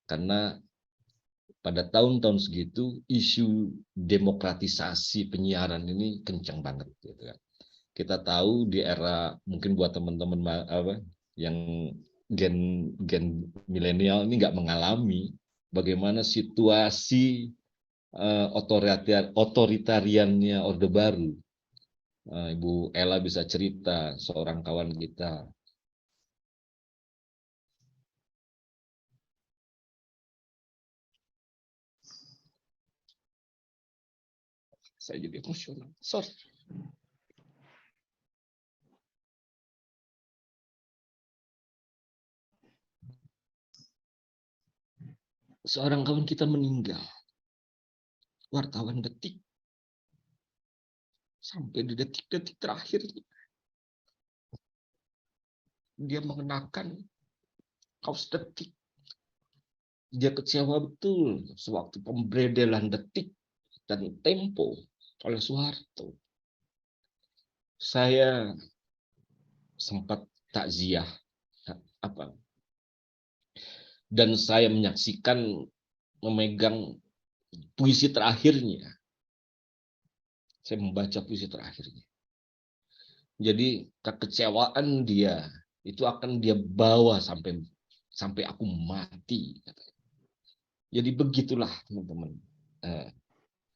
Karena pada tahun-tahun segitu isu demokratisasi penyiaran ini kencang banget gitu kan. Kita tahu di era mungkin buat teman-teman yang gen milenial ini nggak mengalami bagaimana situasi otoritariannya Orde Baru. Ibu Ella bisa cerita, seorang kawan kita. Saya jadi emosional. Sorry. Seorang kawan kita meninggal. Wartawan Detik. Sampai di detik-detik terakhir dia mengenakan kaos Detik. Dia kecewa betul sewaktu pemberedelan Detik dan Tempo oleh Soeharto. Saya sempat takziah dan saya menyaksikan memegang puisi terakhirnya. Saya membaca puisi terakhirnya. Jadi kekecewaan dia itu akan dia bawa sampai aku mati. Jadi begitulah teman-teman.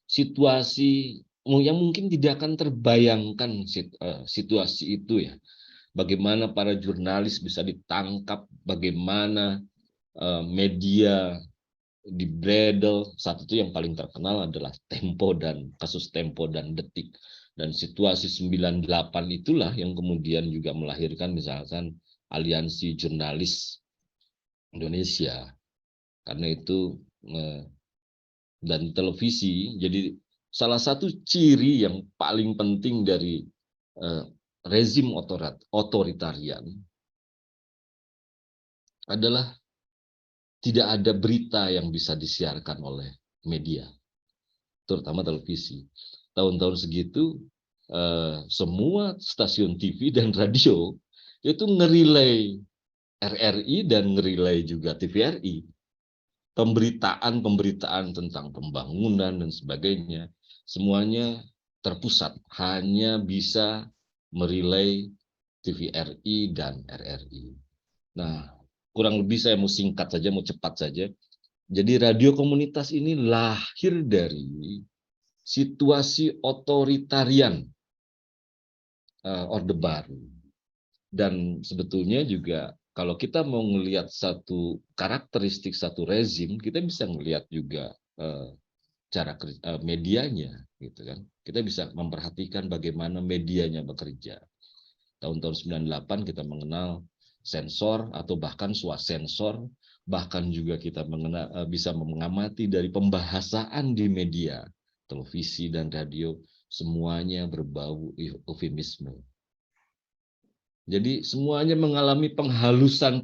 Situasi yang mungkin tidak akan terbayangkan situasi itu ya. Bagaimana para jurnalis bisa ditangkap, bagaimana media dibredel. Saat itu yang paling terkenal adalah Tempo dan kasus Tempo dan Detik. Dan situasi 98 itulah yang kemudian juga melahirkan misalkan Aliansi Jurnalis Indonesia. Karena itu dan televisi. Jadi salah satu ciri yang paling penting dari rezim otoritarian adalah tidak ada berita yang bisa disiarkan oleh media, terutama televisi. Tahun-tahun segitu, semua stasiun TV dan radio itu ngerilai RRI dan ngerilai juga TVRI. Pemberitaan tentang pembangunan dan sebagainya, semuanya terpusat, hanya bisa merilai TVRI dan RRI. Nah, kurang lebih saya mau singkat saja, mau cepat saja. Jadi radio komunitas ini lahir dari situasi otoritarian Orde Baru. Dan sebetulnya juga kalau kita mau melihat satu karakteristik satu rezim, kita bisa melihat juga cara medianya, gitu kan. Kita bisa memperhatikan bagaimana medianya bekerja. Tahun-tahun 98 kita mengenal sensor atau bahkan swasensor, bahkan juga kita bisa mengamati dari pembahasaan di media, televisi dan radio, semuanya berbau eufemisme. Jadi semuanya mengalami penghalusan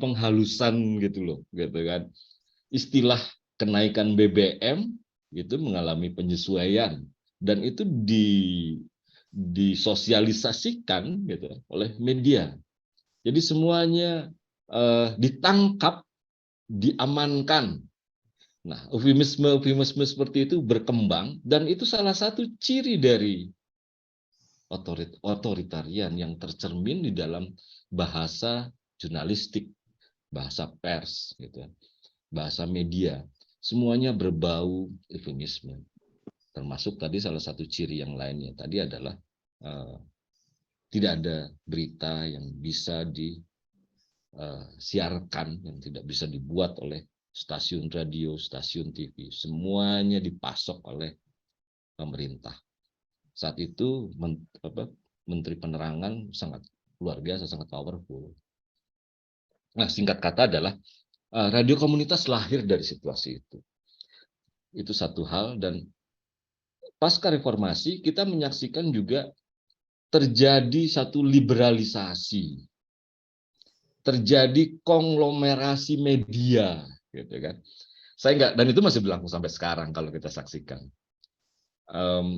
gitu loh, gitu kan. Istilah kenaikan BBM itu mengalami penyesuaian dan itu disosialisasikan gitu oleh media. Jadi semuanya ditangkap, diamankan. Nah, eufemisme seperti itu berkembang dan itu salah satu ciri dari otoritarian yang tercermin di dalam bahasa jurnalistik, bahasa pers, gitu, bahasa media. Semuanya berbau eufemisme. Termasuk tadi salah satu ciri yang lainnya tadi adalah tidak ada berita yang bisa disiarkan, yang tidak bisa dibuat oleh stasiun radio, stasiun TV. Semuanya dipasok oleh pemerintah. Saat itu Menteri Penerangan sangat luar biasa, sangat powerful. Nah, singkat kata adalah radio komunitas lahir dari situasi itu. Itu satu hal. Dan pasca reformasi kita menyaksikan juga terjadi satu liberalisasi, terjadi konglomerasi media, gitu kan. Dan itu masih berlangsung sampai sekarang kalau kita saksikan.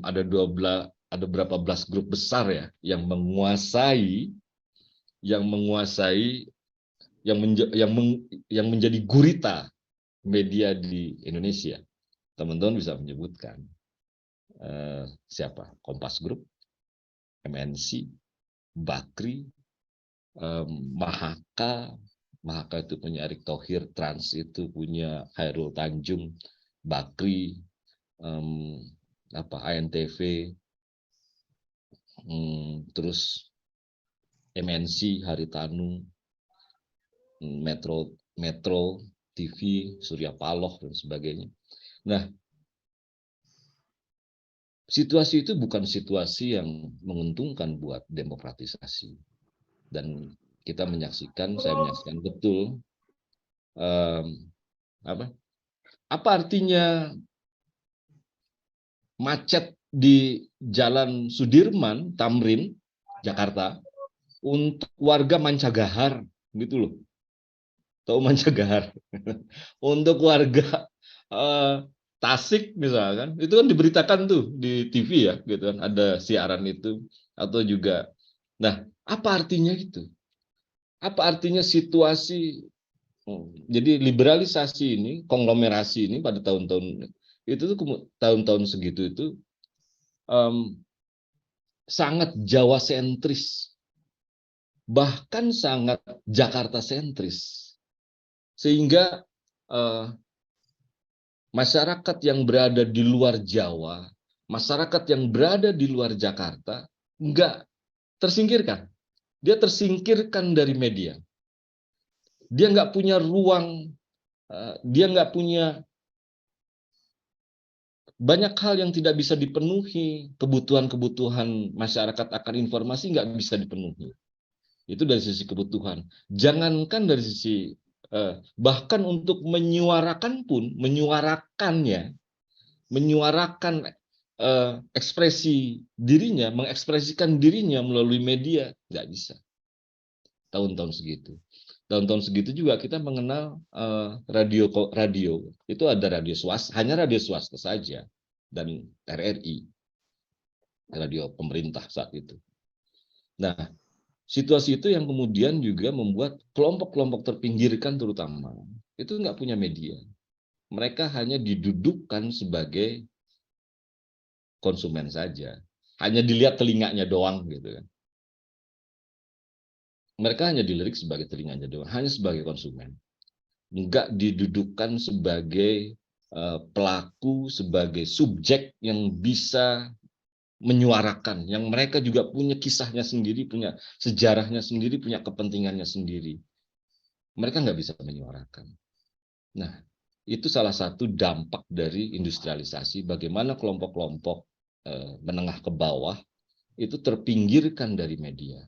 Ada berapa belas grup besar ya yang menguasai yang menjadi gurita media di Indonesia. Teman-teman bisa menyebutkan siapa? Kompas Group, MNC, Bakri, Mahaka. Mahaka itu punya Erick Thohir, Trans itu punya Hairul Tanjung, Bakri, ANTV, terus MNC Haritanu, Metro TV, Surya Paloh dan sebagainya. Nah, situasi itu bukan situasi yang menguntungkan buat demokratisasi. Dan kita menyaksikan, saya menyaksikan betul apa artinya macet di Jalan Sudirman, Tamrin, Jakarta, untuk warga Mancagahar, gitu loh. Tahu Mancagahar? Untuk warga Tasik misalkan, itu kan diberitakan tuh di TV ya, gitu kan, ada siaran itu, atau juga, nah apa artinya itu? Apa artinya situasi? Jadi liberalisasi ini, konglomerasi ini pada tahun-tahun itu tuh, tahun-tahun segitu itu sangat Jawa sentris, bahkan sangat Jakarta sentris, sehingga masyarakat yang berada di luar Jawa, masyarakat yang berada di luar Jakarta, enggak tersingkirkan. Dia tersingkirkan dari media. Dia nggak punya ruang, dia nggak punya banyak hal yang tidak bisa dipenuhi, kebutuhan-kebutuhan masyarakat akan informasi nggak bisa dipenuhi. Itu dari sisi kebutuhan. Jangankan dari sisi, bahkan untuk menyuarakan pun, menyuarakan ekspresi dirinya, mengekspresikan dirinya melalui media, nggak bisa. Tahun-tahun segitu. Tahun-tahun segitu juga kita mengenal radio itu ada radio swasta, hanya radio swasta saja, dan RRI, radio pemerintah saat itu. Nah, situasi itu yang kemudian juga membuat kelompok-kelompok terpinggirkan terutama itu nggak punya media. Mereka hanya didudukkan sebagai konsumen saja, hanya dilihat telinganya doang gitu kan. Mereka hanya dilirik sebagai telinganya doang, hanya sebagai konsumen. Nggak didudukkan sebagai pelaku, sebagai subjek yang bisa menyuarakan, yang mereka juga punya kisahnya sendiri, punya sejarahnya sendiri, punya kepentingannya sendiri. Mereka nggak bisa menyuarakan. Nah, itu salah satu dampak dari industrialisasi, bagaimana kelompok-kelompok menengah ke bawah itu terpinggirkan dari media.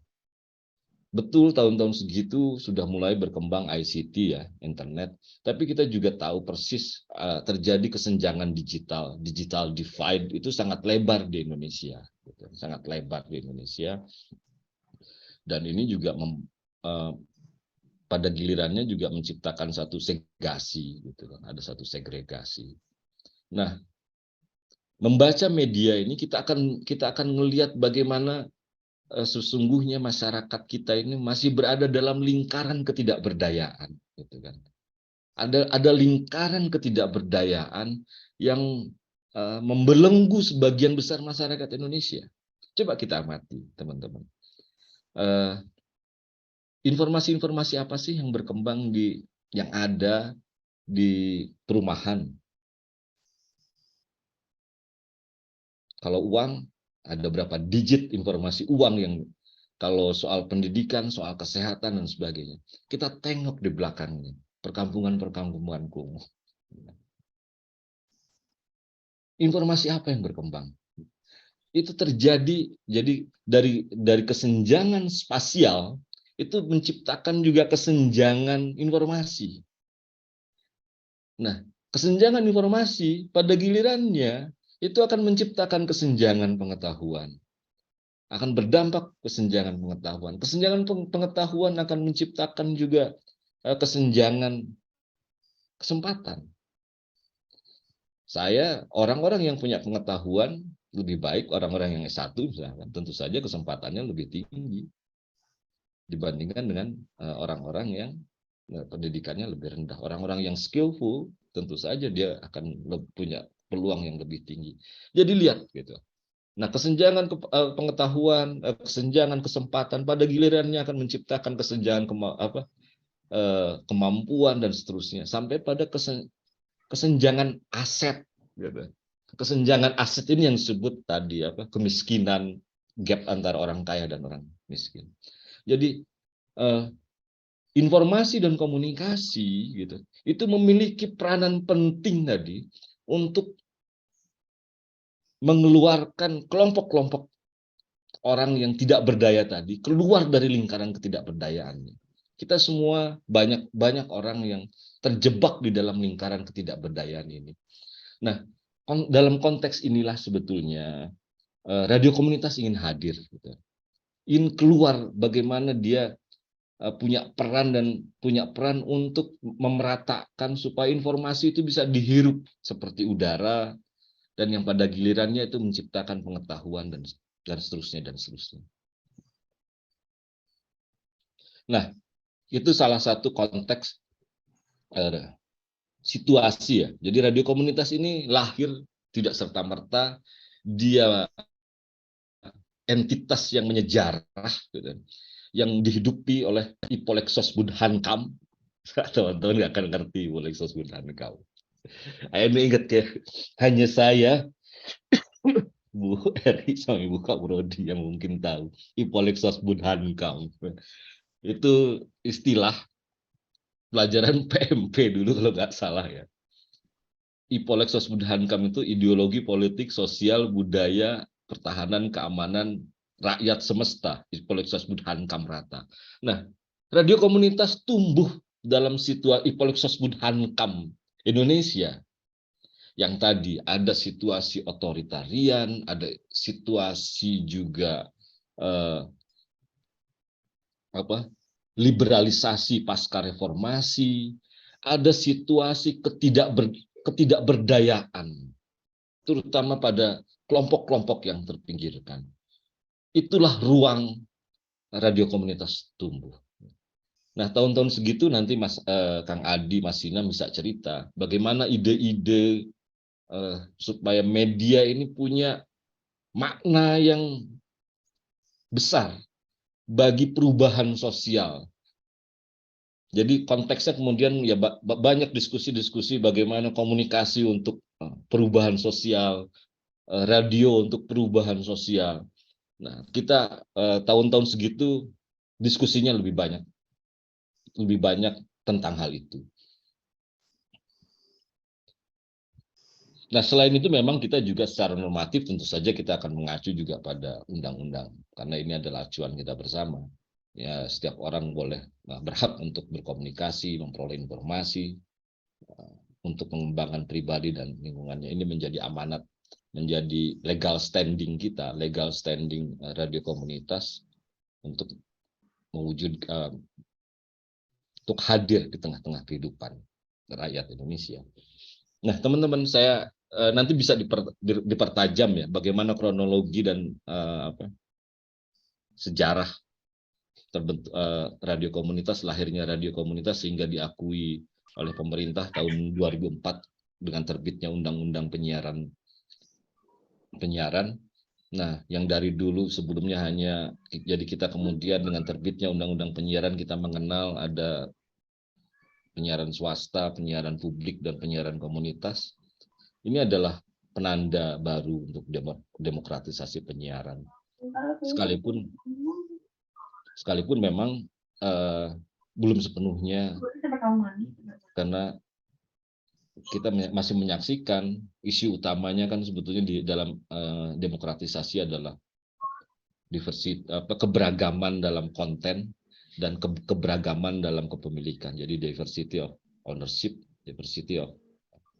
Betul, tahun-tahun segitu sudah mulai berkembang ICT ya, internet. Tapi kita juga tahu persis terjadi kesenjangan digital divide itu sangat lebar di Indonesia, gitu. Sangat lebar di Indonesia. Dan ini juga pada gilirannya juga menciptakan satu segregasi, gitu kan. Ada satu segregasi. Nah, membaca media ini kita akan melihat bagaimana sesungguhnya masyarakat kita ini masih berada dalam lingkaran ketidakberdayaan, gitu kan. Ada lingkaran ketidakberdayaan yang membelenggu sebagian besar masyarakat Indonesia. Coba kita amati, teman-teman. Informasi-informasi apa sih yang berkembang yang ada di perumahan? Kalau uang, ada berapa digit informasi uang yang, kalau soal pendidikan, soal kesehatan, dan sebagainya. Kita tengok di belakangnya, perkampungan-perkampungan kumuh. Informasi apa yang berkembang? Itu terjadi, jadi dari kesenjangan spasial, itu menciptakan juga kesenjangan informasi. Nah, kesenjangan informasi pada gilirannya, itu akan menciptakan kesenjangan pengetahuan. Akan berdampak kesenjangan pengetahuan. Kesenjangan pengetahuan akan menciptakan juga kesenjangan kesempatan. Orang-orang yang punya pengetahuan lebih baik, orang-orang yang S1 misalkan, tentu saja kesempatannya lebih tinggi dibandingkan dengan orang-orang yang pendidikannya lebih rendah. Orang-orang yang skillful tentu saja dia akan punya peluang yang lebih tinggi. Jadi lihat gitu. Nah, kesenjangan pengetahuan, kesenjangan kesempatan pada gilirannya akan menciptakan kesenjangan kemampuan dan seterusnya, sampai pada kesenjangan aset gitu. Kesenjangan aset ini yang disebut tadi kemiskinan, gap antara orang kaya dan orang miskin. Jadi informasi dan komunikasi gitu itu memiliki peranan penting tadi untuk mengeluarkan kelompok-kelompok orang yang tidak berdaya tadi keluar dari lingkaran ketidakberdayaannya. Kita semua banyak orang yang terjebak di dalam lingkaran ketidakberdayaan ini. Nah, dalam konteks inilah sebetulnya radio komunitas ingin hadir gitu. Ingin keluar bagaimana dia punya peran untuk memeratakan supaya informasi itu bisa dihirup seperti udara, dan yang pada gilirannya itu menciptakan pengetahuan dan seterusnya dan seterusnya. Nah, itu salah satu konteks situasi ya. Jadi radio komunitas ini lahir tidak serta-merta dia entitas yang menyejarah gitu, yang dihidupi oleh Ipolexos Budhankam. Teman-teman nggak akan ngerti Ipolexos Budhankam. Ini ingat ya, hanya saya, Bu Eri sama Ibu Kak Brodi yang mungkin tahu Ipolexos Budhankam. Itu istilah pelajaran PMP dulu kalau nggak salah ya. Ipolexos Budhankam itu ideologi politik, sosial, budaya, pertahanan, keamanan rakyat semesta. Ipolexos Budhankam rata. Nah, radio komunitas tumbuh dalam situasi Ipolexos Budhankam Indonesia. Yang tadi ada situasi otoritarian, ada situasi juga liberalisasi pasca reformasi, ada situasi ketidakberdayaan, terutama pada kelompok-kelompok yang terpinggirkan. Itulah ruang radio komunitas tumbuh. Nah, tahun-tahun segitu nanti Kang Adi, Mas Sina bisa cerita bagaimana ide-ide supaya media ini punya makna yang besar bagi perubahan sosial. Jadi konteksnya kemudian ya banyak diskusi-diskusi bagaimana komunikasi untuk perubahan sosial, radio untuk perubahan sosial. Nah, kita tahun-tahun segitu diskusinya lebih banyak tentang hal itu. Nah, selain itu memang kita juga secara normatif tentu saja kita akan mengacu juga pada undang-undang, karena ini adalah acuan kita bersama. Ya, setiap orang boleh berhak untuk berkomunikasi, memperoleh informasi, untuk mengembangkan pribadi dan lingkungannya. Ini menjadi amanat, menjadi legal standing kita, legal standing radio komunitas untuk untuk hadir di tengah-tengah kehidupan rakyat Indonesia. Nah, teman-teman, saya nanti bisa dipertajam ya bagaimana kronologi dan sejarah terbentuk radio komunitas, lahirnya radio komunitas sehingga diakui oleh pemerintah tahun 2004 dengan terbitnya Undang-Undang Penyiaran. Nah, yang dari dulu sebelumnya hanya, jadi kita kemudian dengan terbitnya Undang-Undang Penyiaran kita mengenal ada penyiaran swasta, penyiaran publik, dan penyiaran komunitas. Ini adalah penanda baru untuk demokratisasi penyiaran. Sekalipun memang belum sepenuhnya, karena kita masih menyaksikan isu utamanya kan sebetulnya di dalam demokratisasi adalah keberagaman dalam konten dan keberagaman dalam kepemilikan. Jadi diversity of ownership, diversity of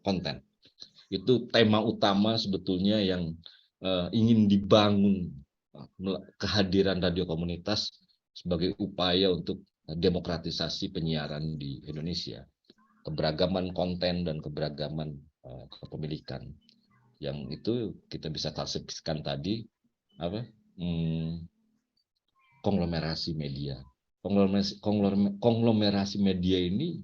content. Itu tema utama sebetulnya yang ingin dibangun kehadiran radio komunitas sebagai upaya untuk demokratisasi penyiaran di Indonesia. Keberagaman konten dan keberagaman kepemilikan. Yang itu kita bisa klasifikasikan tadi konglomerasi media. Konglomerasi media ini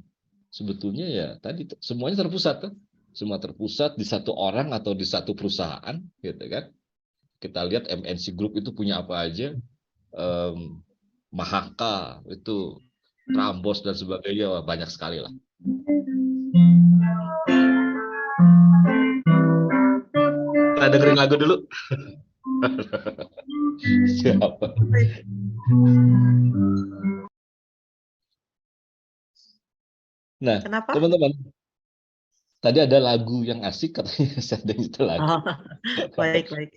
sebetulnya ya tadi semuanya terpusat kan, semua terpusat di satu orang atau di satu perusahaan, gitu kan. Kita lihat MNC Group itu punya apa aja, Mahaka itu, Prambors dan sebagainya, banyak sekali lah. Kita dengerin lagu dulu. Siapa? Nah, Kenapa? teman-teman, tadi ada lagu yang asik katanya, saya dengar itu lagu. Oh, baik, baik.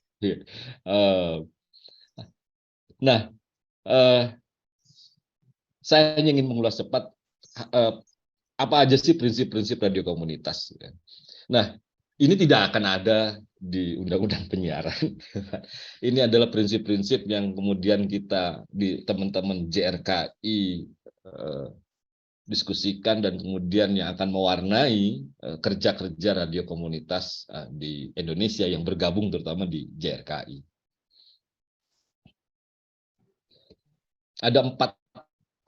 Nah, saya ingin mengulas cepat apa aja sih prinsip-prinsip radio komunitas. Nah, ini tidak akan ada di undang-undang penyiaran. Ini adalah prinsip-prinsip yang kemudian kita di teman-teman JRKI diskusikan dan kemudian yang akan mewarnai kerja-kerja radio komunitas di Indonesia yang bergabung terutama di JRKI. Ada 4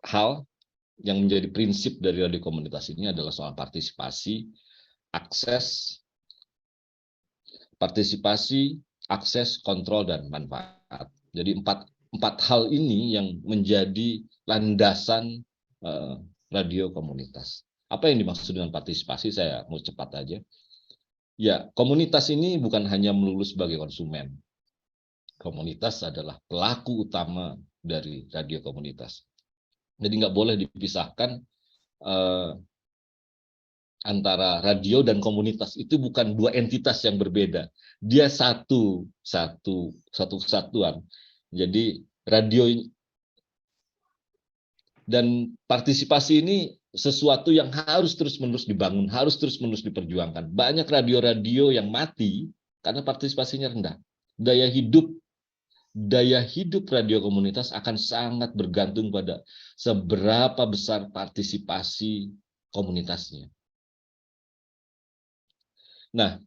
hal yang menjadi prinsip dari radio komunitas ini adalah soal partisipasi, akses, kontrol, dan manfaat. Jadi empat hal ini yang menjadi landasan radio komunitas. Apa yang dimaksud dengan partisipasi? Saya mau cepat aja. Ya, komunitas ini bukan hanya melulu sebagai konsumen. Komunitas adalah pelaku utama dari radio komunitas. Jadi nggak boleh dipisahkan antara radio dan komunitas, itu bukan dua entitas yang berbeda. Dia satu kesatuan. Jadi radio dan partisipasi ini sesuatu yang harus terus-menerus dibangun, harus terus-menerus diperjuangkan. Banyak radio-radio yang mati karena partisipasinya rendah. Daya hidup radio komunitas akan sangat bergantung pada seberapa besar partisipasi komunitasnya. Nah,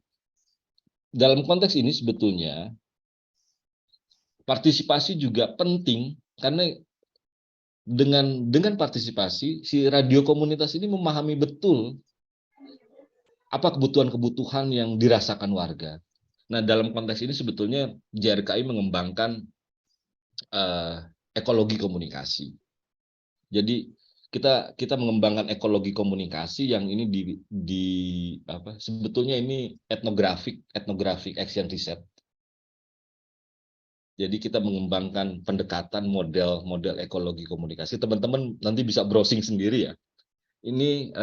dalam konteks ini sebetulnya partisipasi juga penting karena dengan partisipasi si radio komunitas ini memahami betul apa kebutuhan-kebutuhan yang dirasakan warga. Nah, dalam konteks ini sebetulnya JRKI mengembangkan ekologi komunikasi. Jadi kita mengembangkan ekologi komunikasi yang ini sebetulnya ini etnographic action research. Jadi kita mengembangkan pendekatan model ekologi komunikasi. Teman-teman nanti bisa browsing sendiri ya. Ini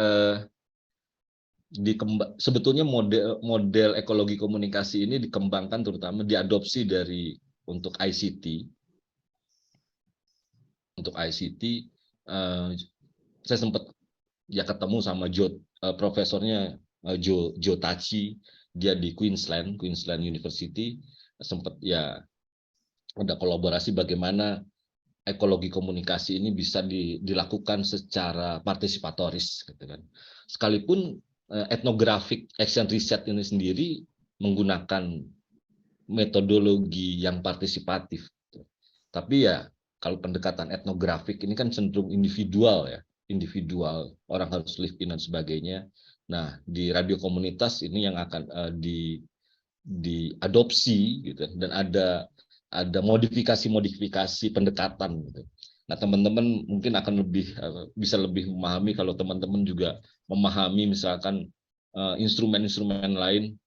sebetulnya model ekologi komunikasi ini dikembangkan terutama diadopsi untuk ICT. Untuk ICT saya sempat ya ketemu sama profesornya Joe Tachi, dia di Queensland University, sempat ya ada kolaborasi bagaimana ekologi komunikasi ini bisa dilakukan secara partisipatoris, gitu kan. Sekalipun etnographic action research ini sendiri menggunakan metodologi yang partisipatif, tapi ya kalau pendekatan etnografik ini kan cenderung individual ya, orang harus live in dan sebagainya. Nah, di radio komunitas ini yang akan diadopsi gitu, dan ada modifikasi pendekatan gitu. Nah, teman-teman mungkin akan bisa lebih memahami kalau teman-teman juga memahami misalkan instrumen-instrumen lain,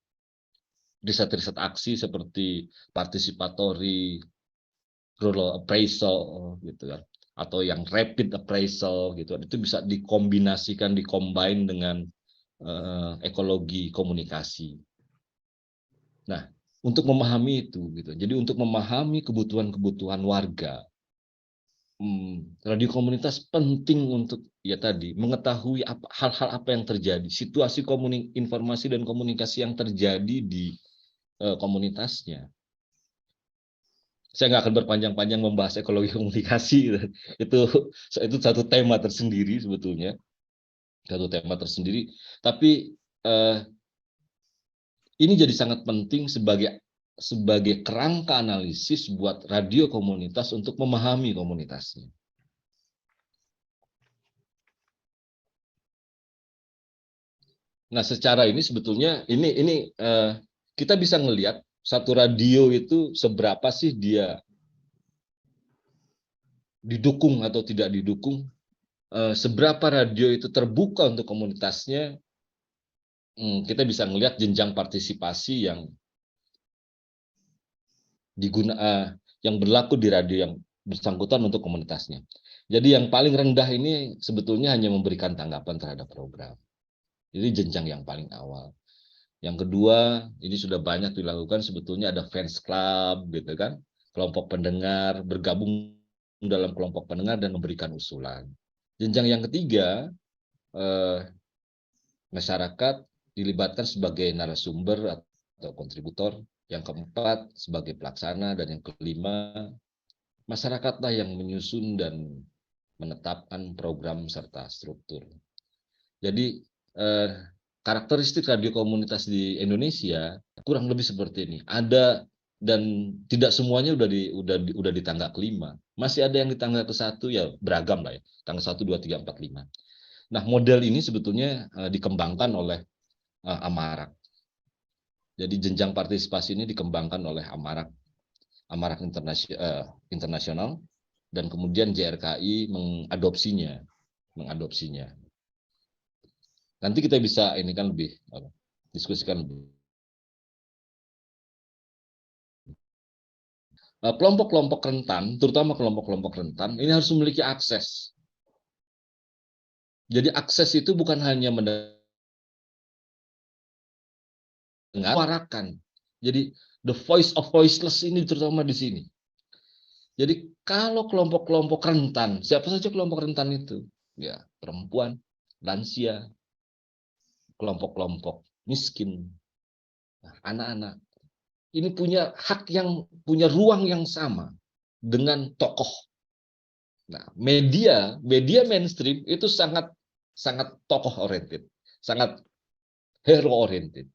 riset-riset aksi seperti participatory rural appraisal gitu kan, atau yang rapid appraisal gitu, itu bisa dikombinasikan, dikombine dengan ekologi komunikasi. Nah, untuk memahami itu gitu. Jadi untuk memahami kebutuhan-kebutuhan warga, radio komunitas penting untuk ya tadi mengetahui hal-hal apa yang terjadi, situasi informasi dan komunikasi yang terjadi di komunitasnya. Saya nggak akan berpanjang-panjang membahas ekologi komunikasi, itu satu tema tersendiri sebetulnya, Tapi ini jadi sangat penting sebagai kerangka analisis buat radio komunitas untuk memahami komunitasnya. Nah, secara ini sebetulnya kita bisa ngelihat satu radio itu seberapa sih dia didukung atau tidak didukung, seberapa radio itu terbuka untuk komunitasnya. Kita bisa ngelihat jenjang partisipasi yang berlaku di radio yang bersangkutan untuk komunitasnya. Jadi yang paling rendah ini sebetulnya hanya memberikan tanggapan terhadap program. Jadi jenjang yang paling awal. Yang kedua, ini sudah banyak dilakukan, sebetulnya ada fans club gitu kan, kelompok pendengar, bergabung dalam kelompok pendengar dan memberikan usulan. Jenjang yang ketiga, masyarakat dilibatkan sebagai narasumber atau kontributor. Yang keempat, sebagai pelaksana. Dan yang kelima, masyarakatlah yang menyusun dan menetapkan program serta struktur. Jadi karakteristik radio komunitas di Indonesia kurang lebih seperti ini. Ada dan tidak semuanya udah di tangga kelima. Masih ada yang di tangga ke-1, ya beragam lah ya. Tangga 1, 2, 3, 4, 5. Nah, model ini sebetulnya dikembangkan oleh Amarak. Jadi jenjang partisipasi ini dikembangkan oleh Amarak internasional, dan kemudian JRKI mengadopsinya. Nanti kita bisa ini kan lebih diskusikan lebih. Kelompok-kelompok rentan, terutama kelompok-kelompok rentan, ini harus memiliki akses. Jadi akses itu bukan hanya mendengarkan. Jadi the voice of voiceless ini terutama di sini. Jadi kalau kelompok-kelompok rentan, siapa saja kelompok rentan itu? Ya, perempuan, lansia, kelompok-kelompok miskin, anak-anak. Ini punya hak punya ruang yang sama dengan tokoh. Nah, media mainstream itu sangat tokoh oriented, sangat hero oriented.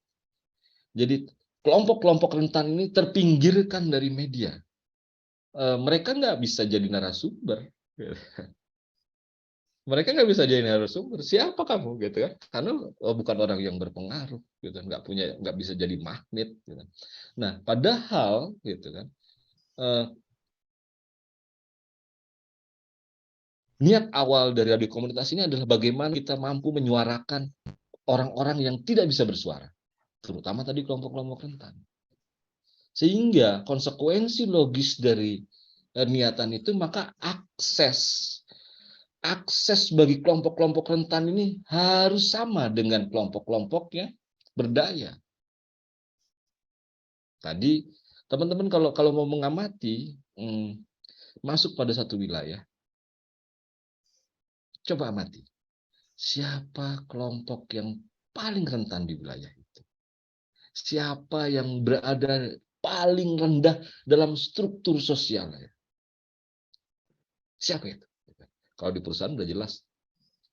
Jadi kelompok-kelompok rentan ini terpinggirkan dari media. Mereka nggak bisa jadi narasumber. Mereka nggak bisa jadi narasumber. Siapa kamu gitu kan? Karena bukan orang yang berpengaruh, gitu. Nggak bisa jadi magnet. Gitu. Nah, padahal gitu kan, niat awal dari radio komunitas ini adalah bagaimana kita mampu menyuarakan orang-orang yang tidak bisa bersuara, terutama tadi kelompok-kelompok rentan. Sehingga konsekuensi logis dari niatan itu, maka akses bagi kelompok-kelompok rentan ini harus sama dengan kelompok-kelompoknya berdaya. Tadi teman-teman kalau mau mengamati, masuk pada satu wilayah, coba amati siapa kelompok yang paling rentan di wilayah itu, siapa yang berada paling rendah dalam struktur sosialnya, siapa itu? Kalau di perusahaan udah jelas,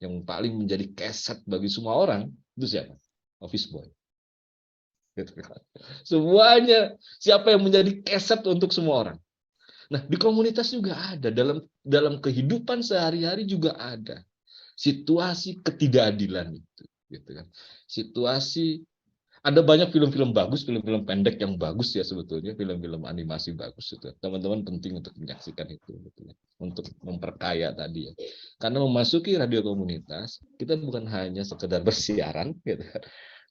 yang paling menjadi keset bagi semua orang itu siapa? Office boy. Semuanya, siapa yang menjadi keset untuk semua orang. Nah, di komunitas juga ada, dalam kehidupan sehari-hari juga ada situasi ketidakadilan itu, gitu kan. Situasi, ada banyak film-film bagus, film-film pendek yang bagus ya sebetulnya, film-film animasi bagus itu. Teman-teman penting untuk menyaksikan itu, gitu, untuk memperkaya tadi ya. Karena memasuki radio komunitas, kita bukan hanya sekedar bersiaran, gitu.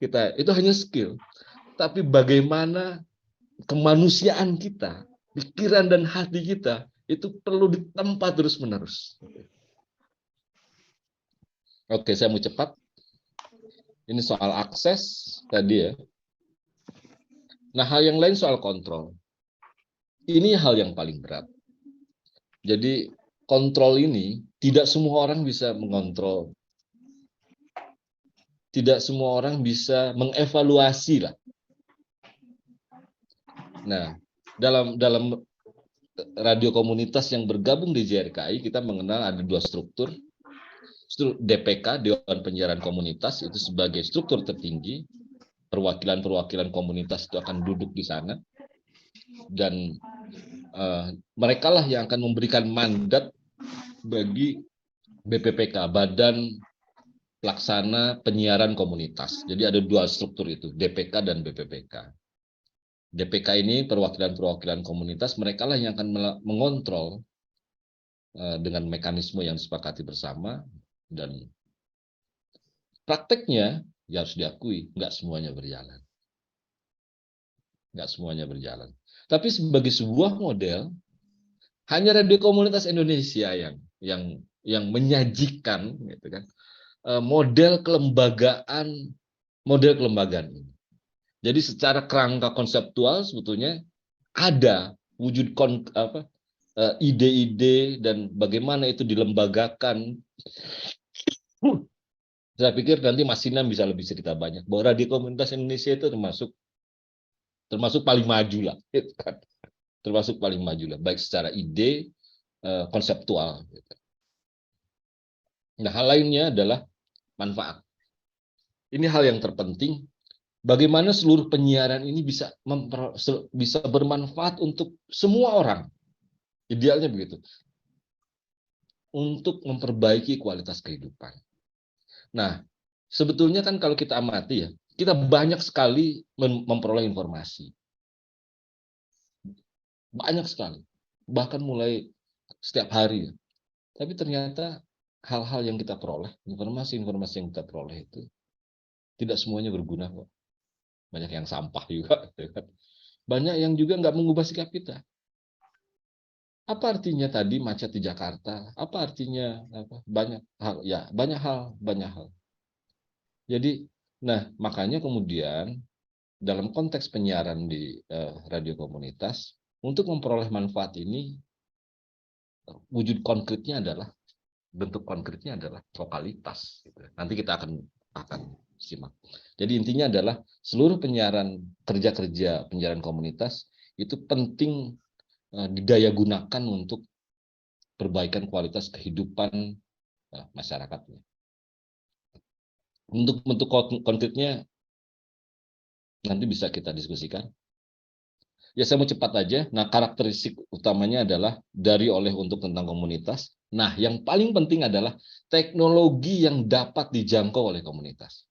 Kita itu hanya skill, tapi bagaimana kemanusiaan kita, pikiran dan hati kita itu perlu ditempa terus-menerus. Oke, saya mau cepat. Ini soal akses tadi ya. Nah, hal yang lain soal kontrol. Ini hal yang paling berat. Jadi kontrol ini tidak semua orang bisa mengontrol. Tidak semua orang bisa mengevaluasi lah. Nah, dalam radio komunitas yang bergabung di JRKI, kita mengenal ada dua struktur. DPK, Dewan Penyiaran Komunitas, itu sebagai struktur tertinggi. Perwakilan-perwakilan komunitas itu akan duduk di sana. Dan mereka lah yang akan memberikan mandat bagi BPPK, Badan pelaksana penyiaran komunitas. Jadi ada dua struktur itu, DPK dan BPPK. DPK ini perwakilan-perwakilan komunitas, mereka lah yang akan mengontrol dengan mekanisme yang disepakati bersama, dan prakteknya ya harus diakui nggak semuanya berjalan. Nggak semuanya berjalan. Tapi sebagai sebuah model, hanya Radio Komunitas Indonesia yang menyajikan gitu kan, model kelembagaan ini. Jadi secara kerangka konseptual sebetulnya ada wujud ide-ide dan bagaimana itu dilembagakan. Saya pikir nanti Mas Sinan bisa lebih cerita banyak bahwa Radio Komunitas Indonesia itu termasuk paling maju lah, gitu kan. Termasuk paling maju lah, baik secara ide, konseptual. Nah, hal lainnya adalah manfaat. Ini hal yang terpenting. Bagaimana seluruh penyiaran ini bisa bermanfaat untuk semua orang. Idealnya begitu. Untuk memperbaiki kualitas kehidupan. Nah, sebetulnya kan kalau kita amati ya, kita banyak sekali memperoleh informasi. Banyak sekali. Bahkan mulai setiap hari ya. Tapi ternyata hal-hal yang kita peroleh, informasi-informasi yang kita peroleh itu tidak semuanya berguna kok. Banyak yang sampah juga. Banyak yang juga nggak mengubah sikap kita. Apa artinya tadi macet di Jakarta? Apa artinya banyak hal? Ya, banyak hal. Jadi, nah makanya kemudian dalam konteks penyiaran di radio komunitas, untuk memperoleh manfaat ini, wujud konkretnya adalah bentuk konkretnya adalah lokalitas. Nanti kita akan simak. Jadi intinya adalah seluruh kerja-kerja penyiaran komunitas itu penting didaya gunakan untuk perbaikan kualitas kehidupan masyarakatnya. Untuk bentuk konkretnya nanti bisa kita diskusikan. Ya saya mau cepat aja. Nah, karakteristik utamanya adalah dari, oleh, untuk, tentang komunitas. Nah, yang paling penting adalah teknologi yang dapat dijangkau oleh komunitas.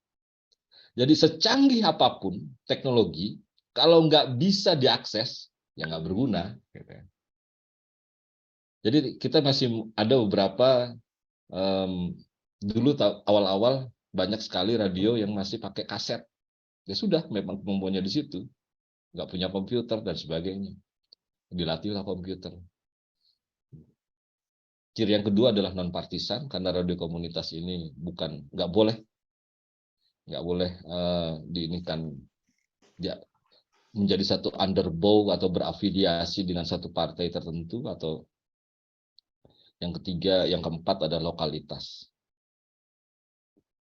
Jadi secanggih apapun teknologi, kalau nggak bisa diakses, ya nggak berguna. Jadi kita masih ada beberapa, dulu awal-awal banyak sekali radio yang masih pakai kaset. Ya sudah, memang kemampuannya di situ. Nggak punya komputer dan sebagainya. Dilatihlah komputer. Ciri yang kedua adalah non partisan, karena radio komunitas ini nggak boleh diinikan ya, menjadi satu underbow atau berafiliasi dengan satu partai tertentu. Atau yang ketiga, yang keempat adalah lokalitas.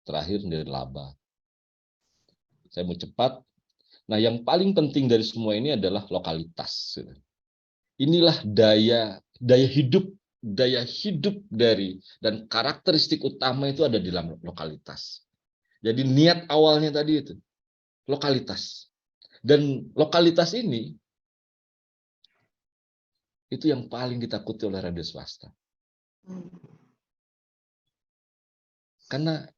Terakhir nirlaba. Saya mau cepat. Nah, yang paling penting dari semua ini adalah lokalitas. Inilah daya hidup dari, dan karakteristik utama itu ada di dalam lokalitas. Jadi niat awalnya tadi itu lokalitas, dan lokalitas ini itu yang paling ditakuti oleh radio swasta, karena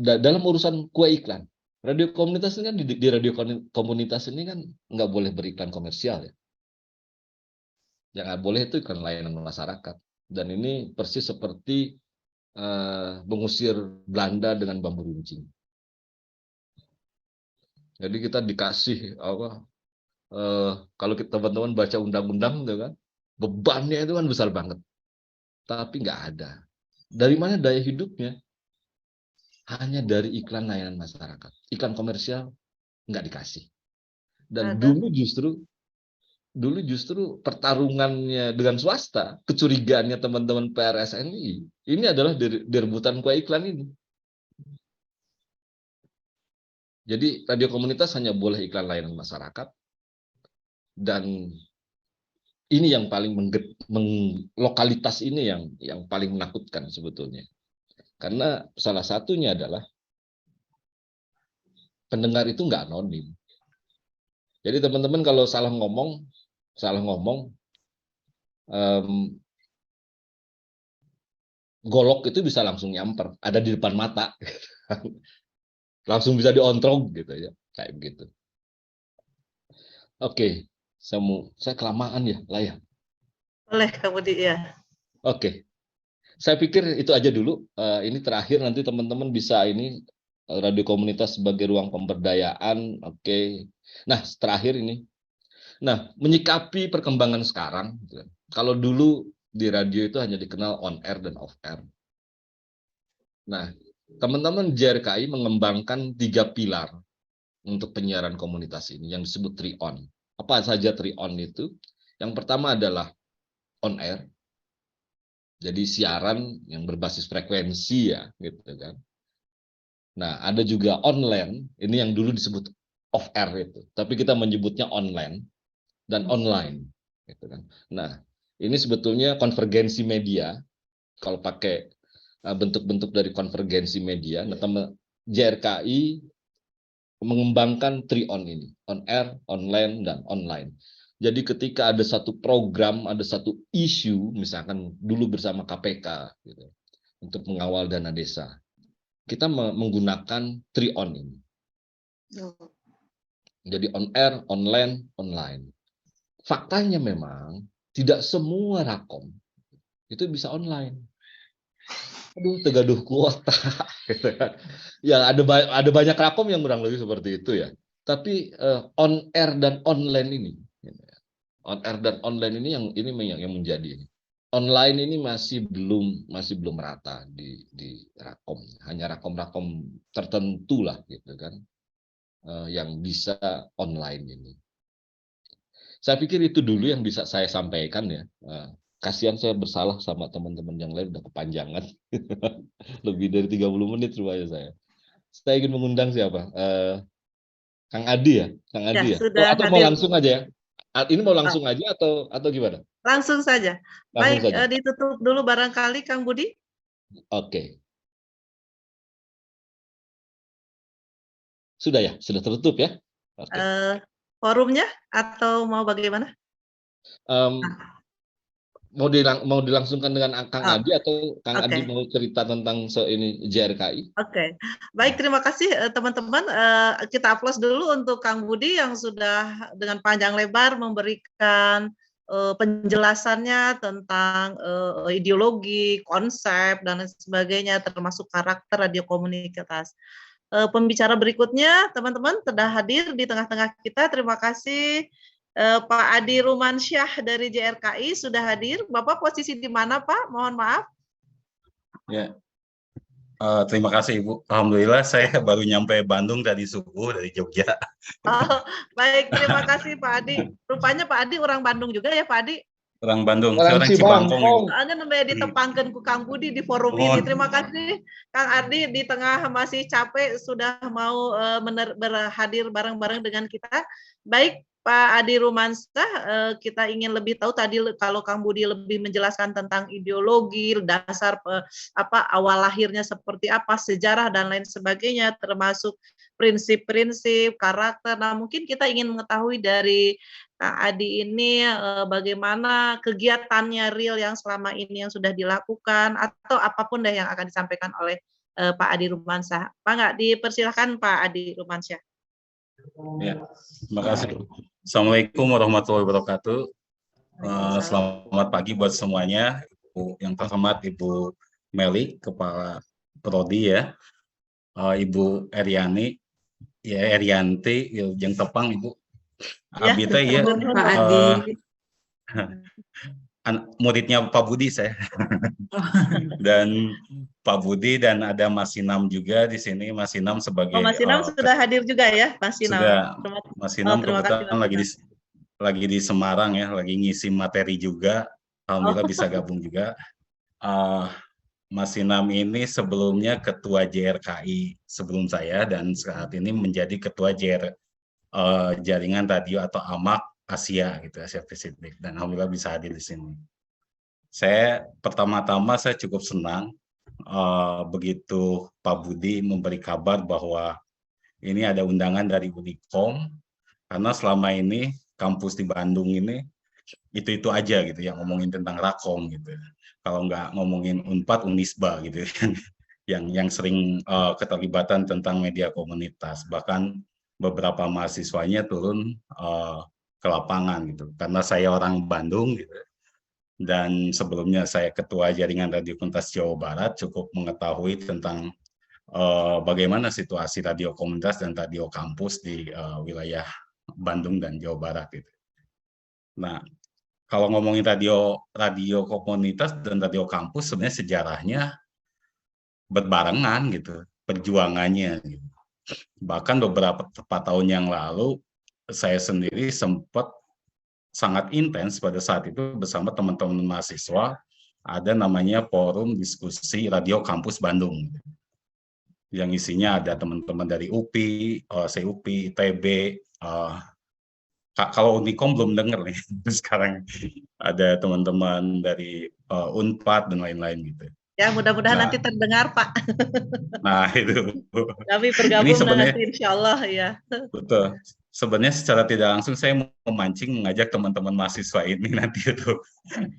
dalam urusan kue iklan, radio komunitas ini kan di radio komunitas ini kan nggak boleh beriklan komersial ya. Yang nggak boleh itu iklan layanan masyarakat. Dan ini persis seperti mengusir Belanda dengan bambu runcing. Jadi kita dikasih kalau teman-teman baca undang-undang gitu kan, bebannya itu kan besar banget. Tapi nggak ada. Dari mana daya hidupnya? Hanya dari iklan layanan masyarakat. Iklan komersial nggak dikasih. Dan dulu justru pertarungannya dengan swasta, kecurigaannya teman-teman PRSNI, ini adalah di rebutan kue iklan ini. Jadi radio komunitas hanya boleh iklan layanan masyarakat, dan ini yang paling lokalitas ini yang paling menakutkan sebetulnya. Karena salah satunya adalah pendengar itu nggak anonim. Jadi teman-teman kalau salah ngomong, golok itu bisa langsung nyamper, ada di depan mata, langsung bisa diontrong gitu ya, kayak gitu. Oke, saya kelamaan ya lah ya. Boleh Kang Budi ya. Oke, saya pikir itu aja dulu. Ini terakhir, nanti teman-teman bisa ini radio komunitas sebagai ruang pemberdayaan. Oke. Nah, terakhir ini. Nah, menyikapi perkembangan sekarang, gitu. Kalau dulu di radio itu hanya dikenal on air dan off air. Nah, teman-teman JRKI mengembangkan 3 pilar untuk penyiaran komunitas ini yang disebut 3 on. Apa saja 3 on itu? Yang pertama adalah on air. Jadi siaran yang berbasis frekuensi ya, gitu kan. Nah, ada juga online, ini yang dulu disebut off air itu, tapi kita menyebutnya online dan online, gitu kan. Nah, ini sebetulnya konvergensi media. Kalau pakai bentuk-bentuk dari konvergensi media, nah teman JRKI mengembangkan 3 on ini, on air, online, dan online. Jadi ketika ada satu program, ada satu isu, misalkan dulu bersama KPK, gitu, untuk mengawal dana desa, kita menggunakan 3 on ini. Jadi on air, online, online. Faktanya memang tidak semua rakom itu bisa online. Aduh, tegaduh kuota. Gitu kan. Ya ada banyak rakom yang kurang lebih seperti itu ya. Tapi on air dan online ini, on air dan online ini yang menjadi. Online ini masih belum merata di rakom. Hanya rakom-rakom tertentu lah gitu kan, yang bisa online ini. Saya pikir itu dulu yang bisa saya sampaikan ya. Kasihan saya bersalah sama teman-teman yang lain, udah kepanjangan. Lebih dari 30 menit rupanya saya. Saya ingin mengundang siapa? Kang Adi ya? Kang Ya, Adi ya? sudah Atau mau hadir. langsung aja ya? Ini mau langsung aja atau gimana? Langsung saja. Langsung Baik, saja. ditutup dulu barangkali Kang Budi. Oke. Sudah ya? Sudah tertutup ya? Oke. Forumnya atau mau bagaimana? Mau dilangsungkan dengan Kang Oh, Adi atau Kang Adi oke. mau cerita tentang ini JRKI? Oke, baik, terima kasih teman-teman. Kita aplaus dulu untuk Kang Budi yang sudah dengan panjang lebar memberikan penjelasannya tentang ideologi, konsep, dan lain sebagainya, termasuk karakter radio komunitas. Pembicara berikutnya, teman-teman, sudah hadir di tengah-tengah kita. Terima kasih Pak Adi Rumansyah dari JRKI sudah hadir. Bapak posisi di mana, Pak? Mohon maaf. Ya, terima kasih Ibu. Alhamdulillah saya baru nyampe Bandung tadi subuh dari Jogja. Oh, baik, terima kasih Pak Adi. Rupanya Pak Adi orang Bandung juga ya Pak Adi. Orang Bandung, Orang saya orang Cibangkong. Cibangkong Ibu. Soalnya namanya ditepangkan ku Kang Budi di forum ini. Terima kasih Kang Adi di tengah masih capek sudah mau berhadir bareng-bareng dengan kita. Baik Pak Adi Rumansyah, kita ingin lebih tahu tadi kalau Kang Budi lebih menjelaskan tentang ideologi, dasar awal lahirnya seperti apa, sejarah dan lain sebagainya, termasuk prinsip-prinsip, karakter. Nah, mungkin kita ingin mengetahui dari Kak Adi ini bagaimana kegiatannya real yang selama ini yang sudah dilakukan atau apapun deh yang akan disampaikan oleh Pak Adi Rumansyah. Pak nggak dipersilahkan Pak Adi Rumansyah. Ya, terima kasih. Assalamualaikum warahmatullahi wabarakatuh. Selamat pagi buat semuanya. Ibu yang terhormat Ibu Meli, Kepala Prodi ya, Ibu Eriani, ya Erianti, yang tepang Ibu. Abi teh ya, Pak Adi. Muridnya Pak Budi saya. Dan Pak Budi dan ada Mas Sinam juga di sini. Mas Sinam sebagai Mas Sinam sudah hadir juga ya, Mas Sinam. Sudah. Mas Sinam kebetulan lagi di Semarang ya, lagi ngisi materi juga. Alhamdulillah bisa gabung juga. Mas Sinam ini sebelumnya ketua JRKI sebelum saya dan saat ini menjadi ketua jaringan radio atau AMAK Asia gitu, Asia Pasifik, dan alhamdulillah bisa hadir di sini. Saya pertama-tama saya cukup senang begitu Pak Budi memberi kabar bahwa ini ada undangan dari Unikom, karena selama ini kampus di Bandung ini itu aja gitu yang ngomongin tentang rakom gitu. kalau nggak ngomongin Unpad, Unisba gitu yang sering keterlibatan tentang media komunitas. Bahkan beberapa mahasiswanya turun ke lapangan gitu. Karena saya orang Bandung gitu, dan sebelumnya saya ketua jaringan Radio Komunitas Jawa Barat, cukup mengetahui tentang bagaimana situasi radio komunitas dan radio kampus di wilayah Bandung dan Jawa Barat gitu. Nah, kalau ngomongin radio komunitas dan radio kampus, sebenarnya sejarahnya berbarengan gitu, perjuangannya gitu. Bahkan beberapa tahun yang lalu saya sendiri sempat sangat intens pada saat itu bersama teman-teman mahasiswa, ada namanya Forum Diskusi Radio Kampus Bandung, yang isinya ada teman-teman dari UPI, CUP, ITB, kalau Unikom belum dengar nih, sekarang ada teman-teman dari Unpad dan lain-lain gitu. Ya, mudah-mudahan nanti terdengar, Pak. Nah, itu. Kami bergabung nanti, insya Allah, ya. Betul. Sebenarnya secara tidak langsung saya mau memancing mengajak teman-teman mahasiswa ini nanti itu.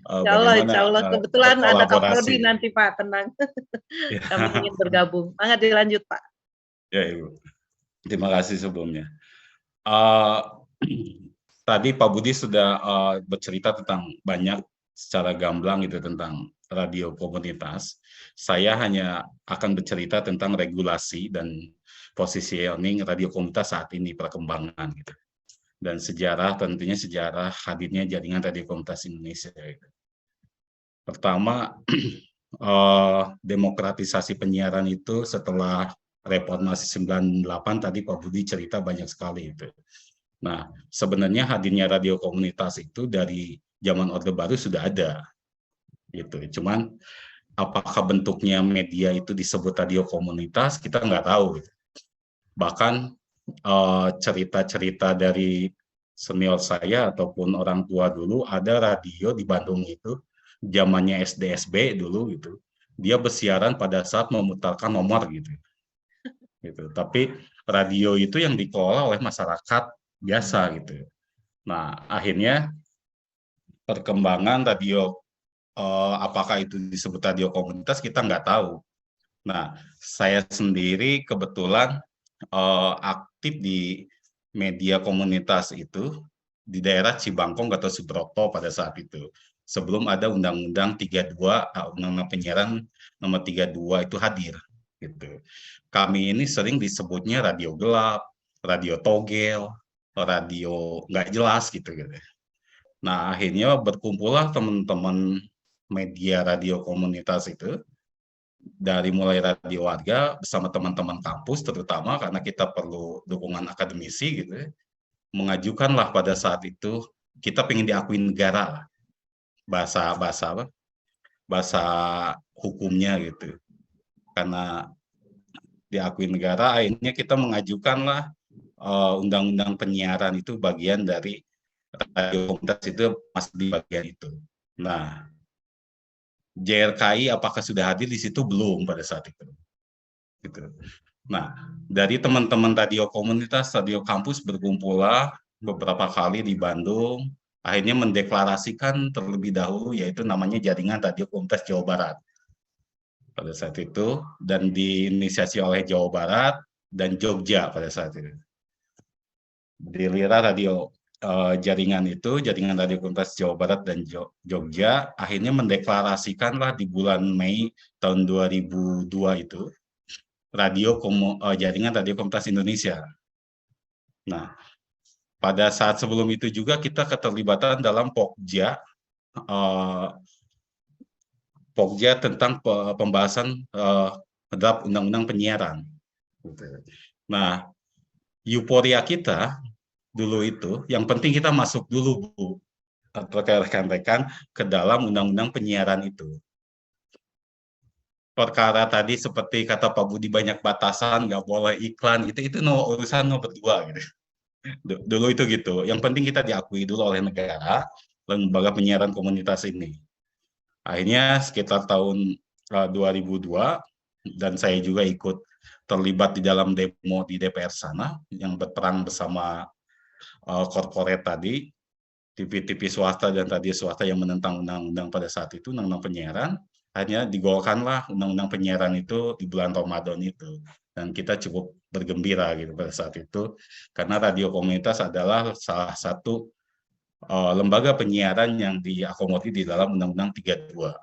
Insya Allah. Kebetulan ada Kaprodi nanti, Pak, tenang. Ya. Kami ingin bergabung. Sangat dilanjut, Pak. Ya, Ibu. Terima kasih sebelumnya. Tadi Pak Budi sudah bercerita tentang banyak secara gamblang gitu tentang radio komunitas. Saya hanya akan bercerita tentang regulasi dan positioning radio komunitas saat ini, perkembangan gitu. Dan sejarah, tentunya sejarah hadirnya jaringan radio komunitas Indonesia. Gitu. Pertama, demokratisasi penyiaran itu setelah reformasi 98 tadi Pak Budi cerita banyak sekali itu. Nah, sebenarnya hadirnya radio komunitas itu dari zaman Orde Baru sudah ada, gitu. Cuman apakah bentuknya media itu disebut radio komunitas, kita nggak tahu. Gitu. Bahkan cerita-cerita dari senior saya ataupun orang tua dulu, ada radio di Bandung itu, zamannya SDSB dulu gitu, dia bersiaran pada saat memutarkan nomor gitu. Tapi radio itu yang dikelola oleh masyarakat biasa gitu. Nah, akhirnya perkembangan radio, apakah itu disebut radio komunitas, kita nggak tahu. Nah, saya sendiri kebetulan aktif di media komunitas itu di daerah Cibangkong atau Subroto pada saat itu. Sebelum ada Undang-Undang 32, Undang-Undang Penyiaran nomor 32 itu hadir. Gitu. Kami ini sering disebutnya radio gelap, radio togel, radio nggak jelas gitu. Nah, akhirnya berkumpullah teman-teman media radio komunitas itu, dari mulai radio warga bersama teman-teman kampus terutama, karena kita perlu dukungan akademisi gitu, mengajukanlah pada saat itu kita pengen diakui negara, bahasa hukumnya gitu. Karena diakui negara, akhirnya kita mengajukanlah undang-undang penyiaran itu bagian dari radio komunitas, itu masih di bagian itu. Nah, JRKI apakah sudah hadir di situ? Belum pada saat itu. Gitu. Nah, dari teman-teman radio komunitas, radio kampus berkumpullah beberapa kali di Bandung, akhirnya mendeklarasikan terlebih dahulu, yaitu namanya Jaringan Radio Komunitas Jawa Barat. Pada saat itu, dan diinisiasi oleh Jawa Barat dan Jogja pada saat itu. Dilihat radio jaringan itu, Jaringan Radio Komunitas Jawa Barat dan Jogja, akhirnya mendeklarasikanlah di bulan Mei tahun 2002 itu, Jaringan Radio Komunitas Indonesia. Nah, pada saat sebelum itu juga kita keterlibatan dalam Pokja, tentang pembahasan draft undang-undang penyiaran. Nah, euforia kita dulu itu, yang penting kita masuk dulu, Bu, atau rekan-rekan, ke dalam undang-undang penyiaran itu. Perkara tadi seperti kata Pak Budi, banyak batasan, nggak boleh iklan, itu urusan nomor 2 gitu. Dulu itu gitu. Yang penting kita diakui dulu oleh negara, lembaga penyiaran komunitas ini. Akhirnya sekitar tahun 2002, dan saya juga ikut terlibat di dalam demo di DPR sana, yang berperang bersama korporat tadi, TV-TV swasta dan radio swasta yang menentang undang-undang pada saat itu, undang-undang penyiaran, hanya digolkanlah undang-undang penyiaran itu di bulan Ramadan itu. Dan kita cukup bergembira gitu pada saat itu, karena radio komunitas adalah salah satu lembaga penyiaran yang diakomodir di dalam Undang-Undang 32.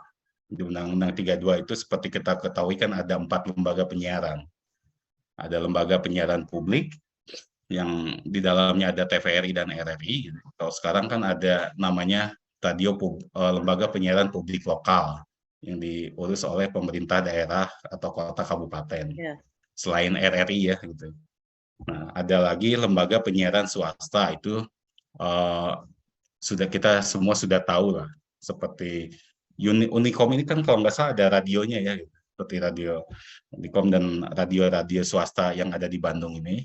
Di Undang-Undang 32 itu seperti kita ketahui kan ada 4 lembaga penyiaran. Ada lembaga penyiaran publik, yang di dalamnya ada TVRI dan RRI. Kalau sekarang kan ada namanya lembaga penyiaran publik lokal yang diurus oleh pemerintah daerah atau kota kabupaten. Selain RRI ya gitu. Nah, ada lagi lembaga penyiaran swasta itu kita semua sudah tahu lah, seperti Unicom ini kan kalau nggak salah ada radionya ya, gitu. Seperti radio Unicom dan radio-radio swasta yang ada di Bandung ini.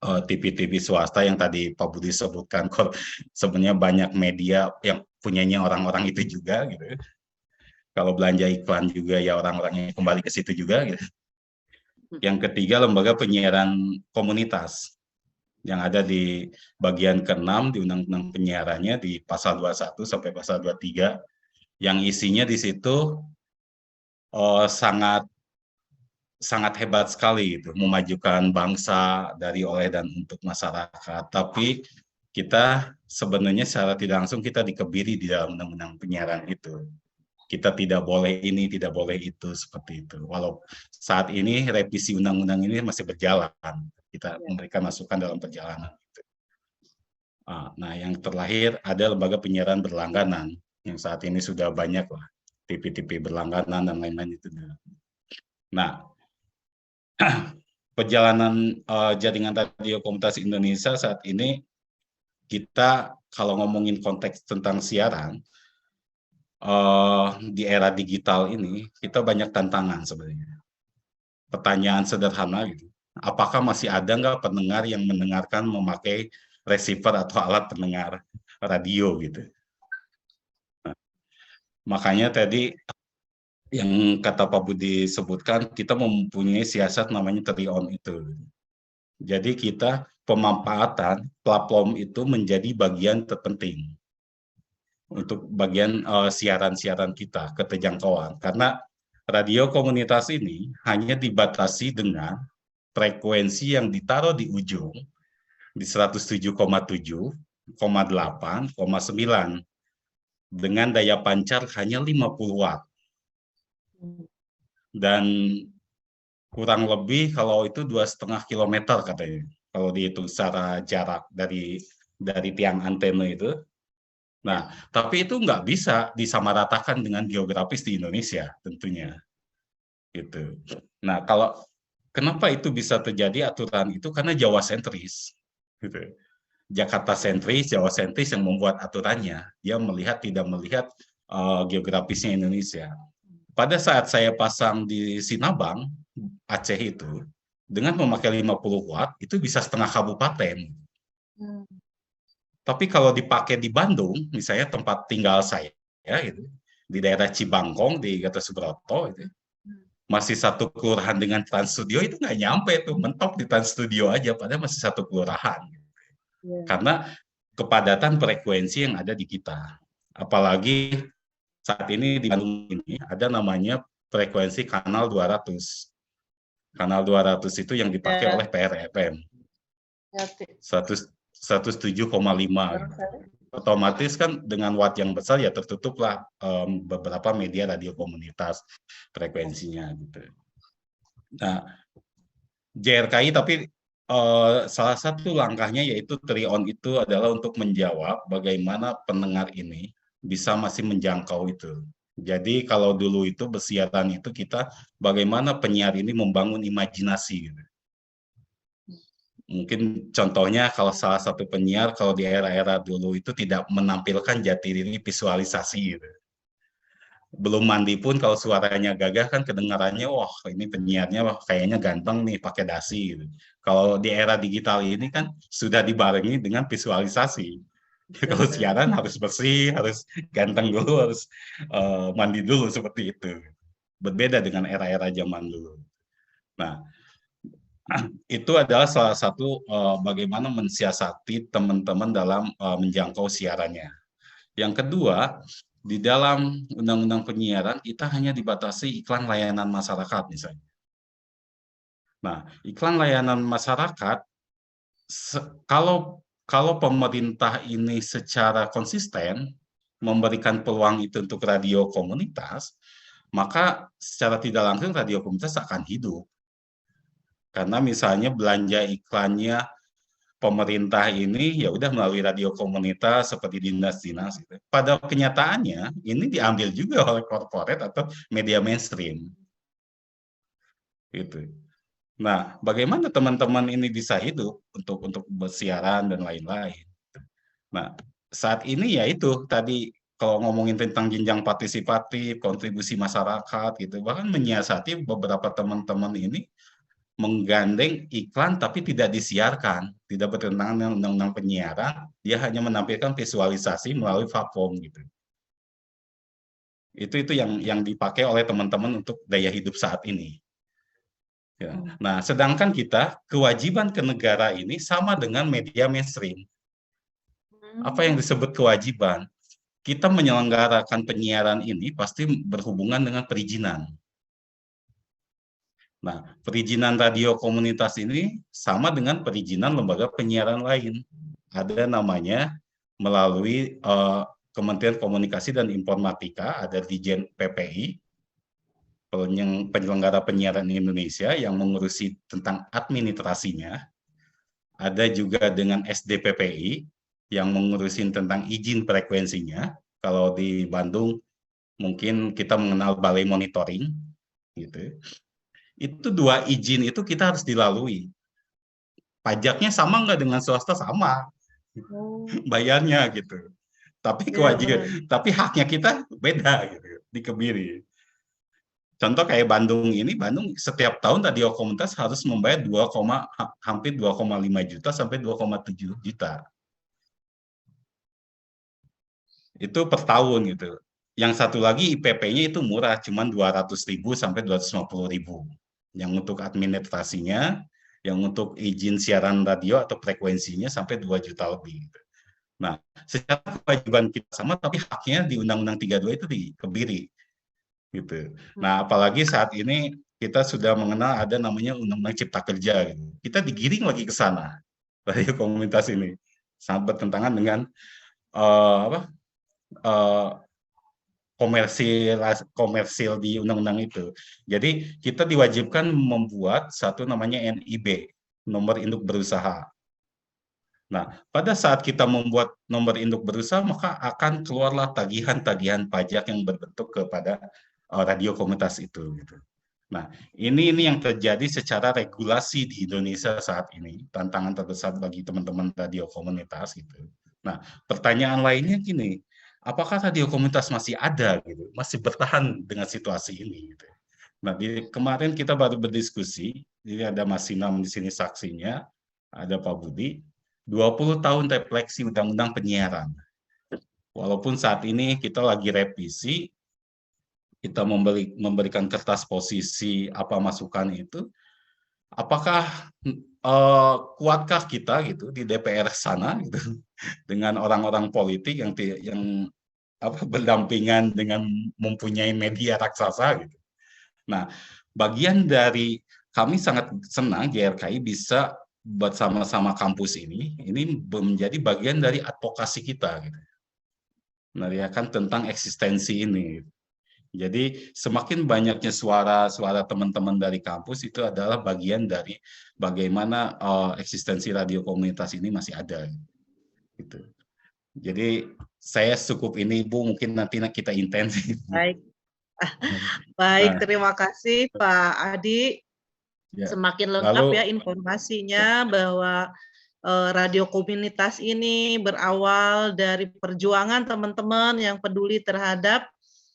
TV-TV swasta yang tadi Pak Budi sebutkan, kalau sebenarnya banyak media yang punyanya orang-orang itu juga gitu. Kalau belanja iklan juga ya orang-orangnya kembali ke situ juga gitu. Yang ketiga, lembaga penyiaran komunitas yang ada di bagian ke-6 di Undang-Undang Penyiarannya di pasal 21 sampai pasal 23, yang isinya di situ sangat hebat sekali gitu, memajukan bangsa dari, oleh, dan untuk masyarakat. Tapi kita sebenarnya secara tidak langsung kita dikebiri di dalam undang-undang penyiaran itu. Kita tidak boleh ini, tidak boleh itu, seperti itu. Walau saat ini revisi undang-undang ini masih berjalan, kita memberikan masukan dalam perjalanan. Nah, yang terakhir ada lembaga penyiaran berlangganan, yang saat ini sudah banyak lah, TV-TV berlangganan dan lain-lain itu. Nah, perjalanan jaringan radio komunitas Indonesia saat ini, kita kalau ngomongin konteks tentang siaran, di era digital ini, kita banyak tantangan sebenarnya. Pertanyaan sederhana gitu, apakah masih ada nggak pendengar yang mendengarkan memakai receiver atau alat pendengar radio gitu. Nah, makanya tadi yang kata Pak Budi sebutkan, kita mempunyai siasat namanya 3-on itu. Jadi kita pemanfaatan platform itu menjadi bagian terpenting untuk bagian siaran-siaran kita, keterjangkauan. Karena radio komunitas ini hanya dibatasi dengan frekuensi yang ditaruh di ujung, di 107,7, 8,9, dengan daya pancar hanya 50 watt. Dan kurang lebih kalau itu 2,5 kilometer katanya, kalau dihitung secara jarak dari tiang antena itu. Nah, tapi itu nggak bisa disamaratakan dengan geografis di Indonesia tentunya. Gitu. Nah, kenapa itu bisa terjadi aturan itu? Karena Jawa sentris. Gitu. Jakarta sentris, Jawa sentris yang membuat aturannya. Dia tidak melihat geografisnya Indonesia. Pada saat saya pasang di Sinabang, Aceh itu, dengan memakai 50 watt, itu bisa setengah kabupaten. Tapi kalau dipakai di Bandung, misalnya tempat tinggal saya, gitu, di daerah Cibangkong, di Gatot Subroto, gitu, masih satu kelurahan dengan Trans Studio, itu nggak nyampe tuh, mentok di Trans Studio aja, padahal masih satu kelurahan. Karena kepadatan frekuensi yang ada di kita. Apalagi saat ini di Bandung ini ada namanya frekuensi kanal 200. Kanal 200 itu yang dipakai oleh PRFM. 107,5. Otomatis kan dengan watt yang besar ya tertutuplah beberapa media radio komunitas frekuensinya gitu. Nah, JRKI tapi salah satu langkahnya yaitu 3-on itu adalah untuk menjawab bagaimana pendengar ini bisa masih menjangkau itu. Jadi kalau dulu itu bersiaran itu kita bagaimana penyiar ini membangun imajinasi gitu. Mungkin contohnya kalau salah satu penyiar kalau di era-era dulu itu tidak menampilkan jati diri visualisasi gitu. Belum mandi pun kalau suaranya gagah kan kedengarannya wah ini penyiarnya kayaknya ganteng nih pakai dasi gitu. Kalau di era digital ini kan sudah dibarengi dengan visualisasi. Kalau siaran harus bersih, harus ganteng dulu, harus mandi dulu seperti itu. Berbeda dengan era-era zaman dulu. Nah, Itu adalah salah satu bagaimana mensiasati teman-teman dalam menjangkau siarannya. Yang kedua, di dalam undang-undang penyiaran kita hanya dibatasi iklan layanan masyarakat misalnya. Nah, iklan layanan masyarakat kalau pemerintah ini secara konsisten memberikan peluang itu untuk radio komunitas, maka secara tidak langsung radio komunitas akan hidup. Karena misalnya belanja iklannya pemerintah ini ya udah melalui radio komunitas seperti dinas-dinas gitu. Pada kenyataannya ini diambil juga oleh korporat atau media mainstream. Gitu. Nah, bagaimana teman-teman ini bisa hidup untuk bersiaran dan lain-lain. Nah, saat ini ya itu tadi kalau ngomongin tentang jenjang partisipatif, kontribusi masyarakat gitu, bahkan menyiasati beberapa teman-teman ini menggandeng iklan tapi tidak disiarkan, tidak bertentangan dengan undang-undang penyiaran, dia hanya menampilkan visualisasi melalui platform gitu. Itu yang dipakai oleh teman-teman untuk daya hidup saat ini. Ya. Nah, sedangkan kita kewajiban ke negara ini sama dengan media mainstream. Apa yang disebut kewajiban? Kita menyelenggarakan penyiaran ini pasti berhubungan dengan perizinan. Nah, perizinan radio komunitas ini sama dengan perizinan lembaga penyiaran lain. Ada namanya melalui Kementerian Komunikasi dan Informatika, ada Dirjen PPI, penyelenggara penyiaran Indonesia yang mengurusi tentang administrasinya. Ada juga dengan SDPPI yang mengurusi tentang izin frekuensinya. Kalau di Bandung mungkin kita mengenal Balai Monitoring, gitu. Itu dua izin itu kita harus dilalui. Pajaknya sama nggak dengan swasta? Sama. Bayarnya gitu. Tapi kewajiban, tapi haknya kita beda gitu, dikebiri. Contoh kayak Bandung ini, Bandung setiap tahun radio komunitas harus membayar hampir 2,5 juta sampai 2,7 juta. Itu per tahun gitu. Yang satu lagi IPP-nya itu murah, cuma 200.000 sampai 250.000. Yang untuk administrasinya, yang untuk izin siaran radio atau frekuensinya sampai 2 juta lebih. Gitu. Nah, secara kewajiban kita sama, tapi haknya di Undang-Undang 32 itu dikebiri. Gitu. Nah, apalagi saat ini kita sudah mengenal ada namanya Undang-Undang Cipta Kerja. Gitu. Kita digiring lagi ke sana, radio komunitas ini. Sangat bertentangan dengan komersil di undang-undang itu. Jadi kita diwajibkan membuat satu namanya NIB, nomor induk berusaha. Nah, pada saat kita membuat nomor induk berusaha, maka akan keluarlah tagihan-tagihan pajak yang berbentuk kepada radio komunitas itu. Gitu. Nah, ini yang terjadi secara regulasi di Indonesia saat ini, tantangan terbesar bagi teman-teman radio komunitas itu. Nah, pertanyaan lainnya gini, apakah radio komunitas masih ada gitu, masih bertahan dengan situasi ini gitu. Nah, kemarin kita baru berdiskusi, jadi ada Mas Sinam di sini saksinya, ada Pak Budi, 20 tahun refleksi Undang-Undang Penyiaran. Walaupun saat ini kita lagi revisi, kita memberikan kertas posisi apa masukan itu, apakah kuatkah kita gitu di DPR sana gitu dengan orang-orang politik yang berdampingan dengan mempunyai media raksasa gitu. Nah, bagian dari kami sangat senang JRKI bisa bersama-sama kampus ini menjadi bagian dari advokasi kita gitu. Meneriakan tentang eksistensi ini. Jadi semakin banyaknya suara-suara teman-teman dari kampus itu adalah bagian dari bagaimana eksistensi radio komunitas ini masih ada. Gitu. Jadi saya cukup ini Bu, mungkin nanti kita intensif. Baik. Baik, terima kasih Pak Adi. Ya. Semakin lengkap ya informasinya bahwa radio komunitas ini berawal dari perjuangan teman-teman yang peduli terhadap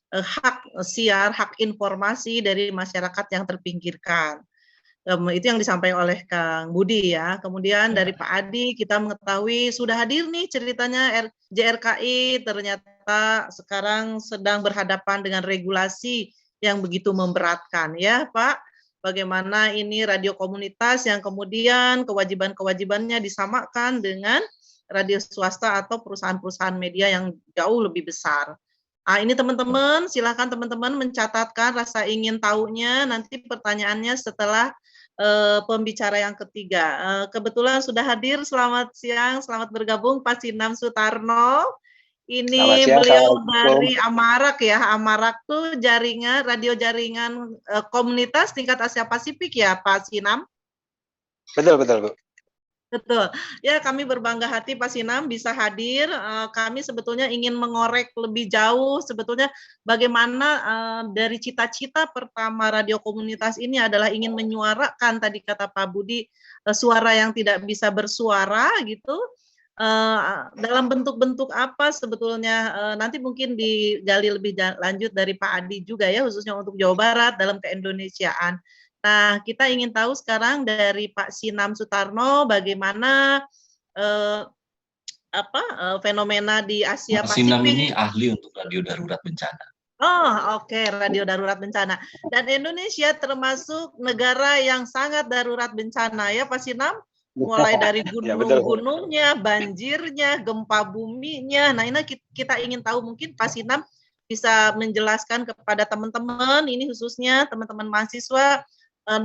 hak siar, hak informasi dari masyarakat yang terpinggirkan. Itu yang disampaikan oleh Kang Budi ya. Kemudian dari Pak Adi kita mengetahui sudah hadir nih ceritanya JRKI ternyata sekarang sedang berhadapan dengan regulasi yang begitu memberatkan ya Pak. bagaimana ini radio komunitas yang kemudian kewajiban-kewajibannya disamakan dengan radio swasta atau perusahaan-perusahaan media yang jauh lebih besar. Ini teman-teman, silakan teman-teman mencatatkan rasa ingin tahunya, nanti pertanyaannya setelah pembicara yang ketiga. Kebetulan sudah hadir, selamat siang, selamat bergabung Pak Sinam Sutarno. Ini siang, beliau dari Amarak ya, Amarak tuh jaringan, radio jaringan komunitas tingkat Asia Pasifik ya Pak Sinam? Betul, Bu. Betul. Ya, kami berbangga hati Pak Sinam bisa hadir. Kami sebetulnya ingin mengorek lebih jauh sebetulnya bagaimana dari cita-cita pertama radio komunitas ini adalah ingin menyuarakan tadi kata Pak Budi suara yang tidak bisa bersuara gitu. Dalam bentuk-bentuk apa sebetulnya nanti mungkin digali lebih lanjut dari Pak Adi juga ya khususnya untuk Jawa Barat dalam keindonesiaan. Nah, kita ingin tahu sekarang dari Pak Sinam Sutarno bagaimana fenomena di Asia Pasifik. Sinam ini ahli untuk radio darurat bencana. Oh, oke, radio darurat bencana. Dan Indonesia termasuk negara yang sangat darurat bencana ya, Pak Sinam? Mulai dari gunung-gunungnya, banjirnya, gempa buminya. Nah, ini kita ingin tahu mungkin Pak Sinam bisa menjelaskan kepada teman-teman, ini khususnya teman-teman mahasiswa,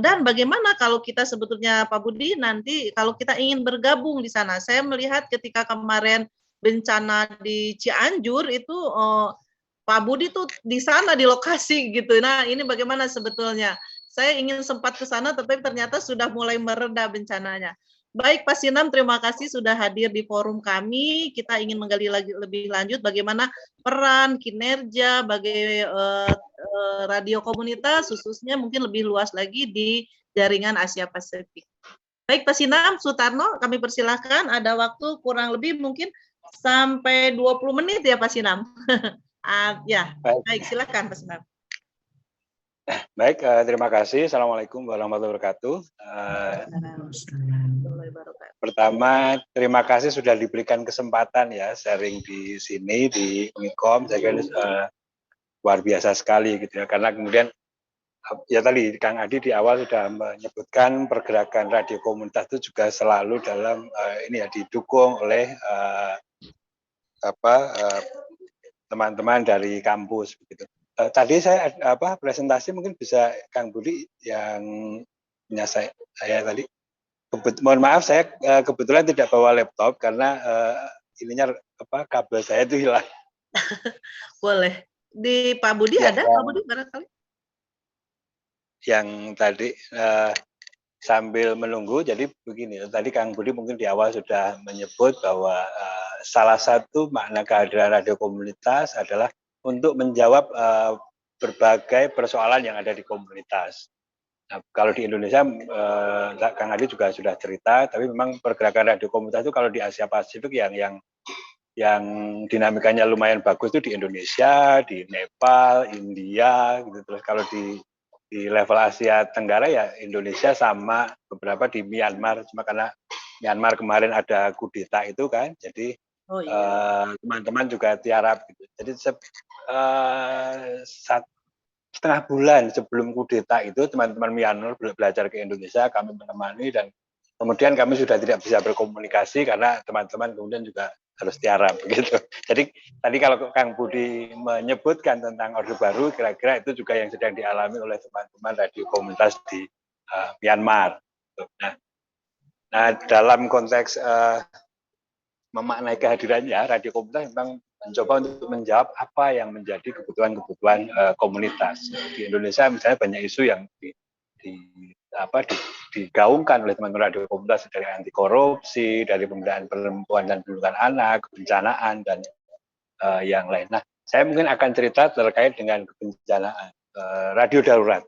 dan bagaimana kalau kita sebetulnya Pak Budi nanti kalau kita ingin bergabung di sana. Saya melihat ketika kemarin bencana di Cianjur itu Pak Budi tuh di sana di lokasi gitu. Nah, ini bagaimana sebetulnya? Saya ingin sempat ke sana tapi ternyata sudah mulai mereda bencananya. Baik Pak Sinam, terima kasih sudah hadir di forum kami. Kita ingin menggali lagi lebih lanjut bagaimana peran, kinerja, radio komunitas, khususnya mungkin lebih luas lagi di jaringan Asia Pasifik. Baik Pak Sinam Sutarno, kami persilahkan. Ada waktu kurang lebih mungkin sampai 20 menit ya Pak Sinam. Ya, baik silakan Pak Sinam. Baik, terima kasih. Assalamualaikum warahmatullahi wabarakatuh. Pertama, terima kasih sudah diberikan kesempatan ya sharing di sini di Unicom. Saya kira luar biasa sekali gitu ya. Karena kemudian ya tadi Kang Adi di awal sudah menyebutkan pergerakan radio komunitas itu juga selalu dalam ini ya didukung oleh teman-teman dari kampus begitu. Tadi saya presentasi mungkin bisa Kang Budi yang punya saya tadi. Mohon maaf saya kebetulan tidak bawa laptop karena kabel saya itu hilang. Boleh. Di Pak Budi ya, ada Pak Budi barangkali? Yang tadi sambil menunggu, jadi begini. Tadi Kang Budi mungkin di awal sudah menyebut bahwa salah satu makna kehadiran radio komunitas adalah untuk menjawab berbagai persoalan yang ada di komunitas. Nah, kalau di Indonesia, Kang Adi juga sudah cerita, tapi memang pergerakan radio komunitas itu kalau di Asia Pasifik yang dinamikanya lumayan bagus itu di Indonesia, di Nepal, India, gitu. Terus kalau di level Asia Tenggara ya Indonesia sama beberapa di Myanmar, cuma karena Myanmar kemarin ada kudeta itu kan, jadi teman-teman juga tiarap gitu. Jadi setengah bulan sebelum kudeta itu teman-teman Myanmar belajar ke Indonesia, kami menemani dan kemudian kami sudah tidak bisa berkomunikasi karena teman-teman kemudian juga harus tiarap begitu. Jadi tadi kalau Kang Budi menyebutkan tentang Orde Baru, kira-kira itu juga yang sedang dialami oleh teman-teman radio komunitas di Myanmar. Nah, dalam konteks memaknai kehadirannya, radio komunitas memang mencoba untuk menjawab apa yang menjadi kebutuhan-kebutuhan komunitas. Di Indonesia misalnya banyak isu yang digaungkan oleh teman-teman radio komunitas dari anti korupsi, dari pemberdayaan perempuan dan perlindungan anak, kebencanaan dan yang lain. Nah, saya mungkin akan cerita terkait dengan kebencanaan radio darurat.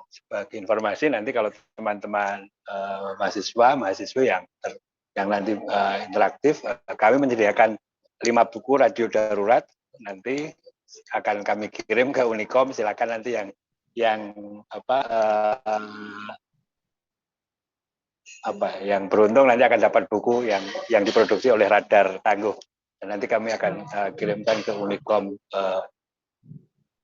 Sebagai informasi nanti kalau teman-teman mahasiswa yang nanti interaktif, kami menyediakan 5 buku radio darurat, nanti akan kami kirim ke Unicom. Silakan nanti yang beruntung nanti akan dapat buku yang diproduksi oleh Radar Tangguh, dan nanti kami akan kirimkan ke Unicom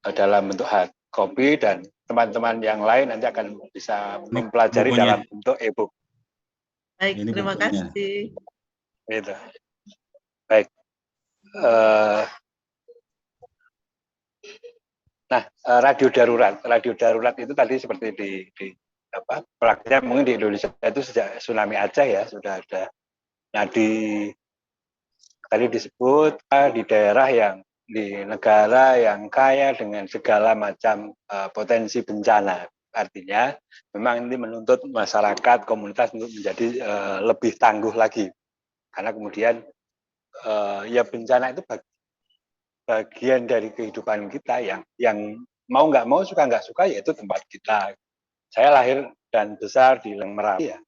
dalam bentuk hard copy, dan teman-teman yang lain nanti akan bisa mempelajari bukunya. dalam bentuk e-book. Baik, Ini terima bukunya. kasih. Gitu. Baik. Nah, radio darurat itu tadi seperti di praktiknya mungkin di Indonesia itu sejak tsunami Aceh ya sudah ada. Nah, tadi disebut di daerah yang di negara yang kaya dengan segala macam potensi bencana. Artinya memang ini menuntut masyarakat komunitas untuk menjadi lebih tangguh lagi. Karena kemudian ya bencana itu bagian dari kehidupan kita yang mau nggak mau, suka nggak suka, yaitu tempat kita. Saya lahir dan besar di Merapi ya.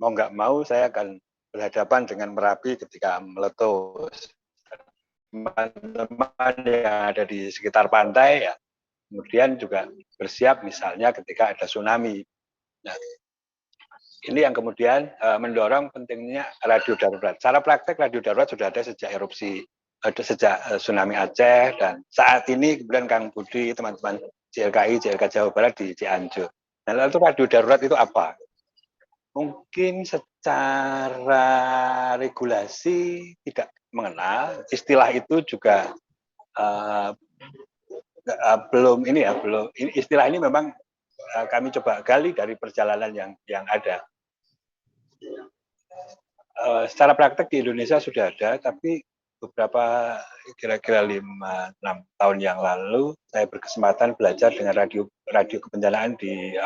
Mau nggak mau saya akan berhadapan dengan Merapi ketika meletus. Teman-teman yang ada di sekitar pantai ya, kemudian juga bersiap misalnya ketika ada tsunami. Nah, ini yang kemudian mendorong pentingnya radio darurat. Secara praktek radio darurat sudah ada sejak erupsi, sejak tsunami Aceh, dan saat ini kemudian Kang Budi, teman-teman JLK Jawa Barat di Cianjur. Nah, lalu radio darurat itu apa? Mungkin secara regulasi tidak mengenal, istilah itu juga belum istilah ini memang kami coba gali dari perjalanan yang ada. Secara praktek di Indonesia sudah ada, tapi beberapa kira-kira 5-6 tahun yang lalu saya berkesempatan belajar dengan radio kebencanaan di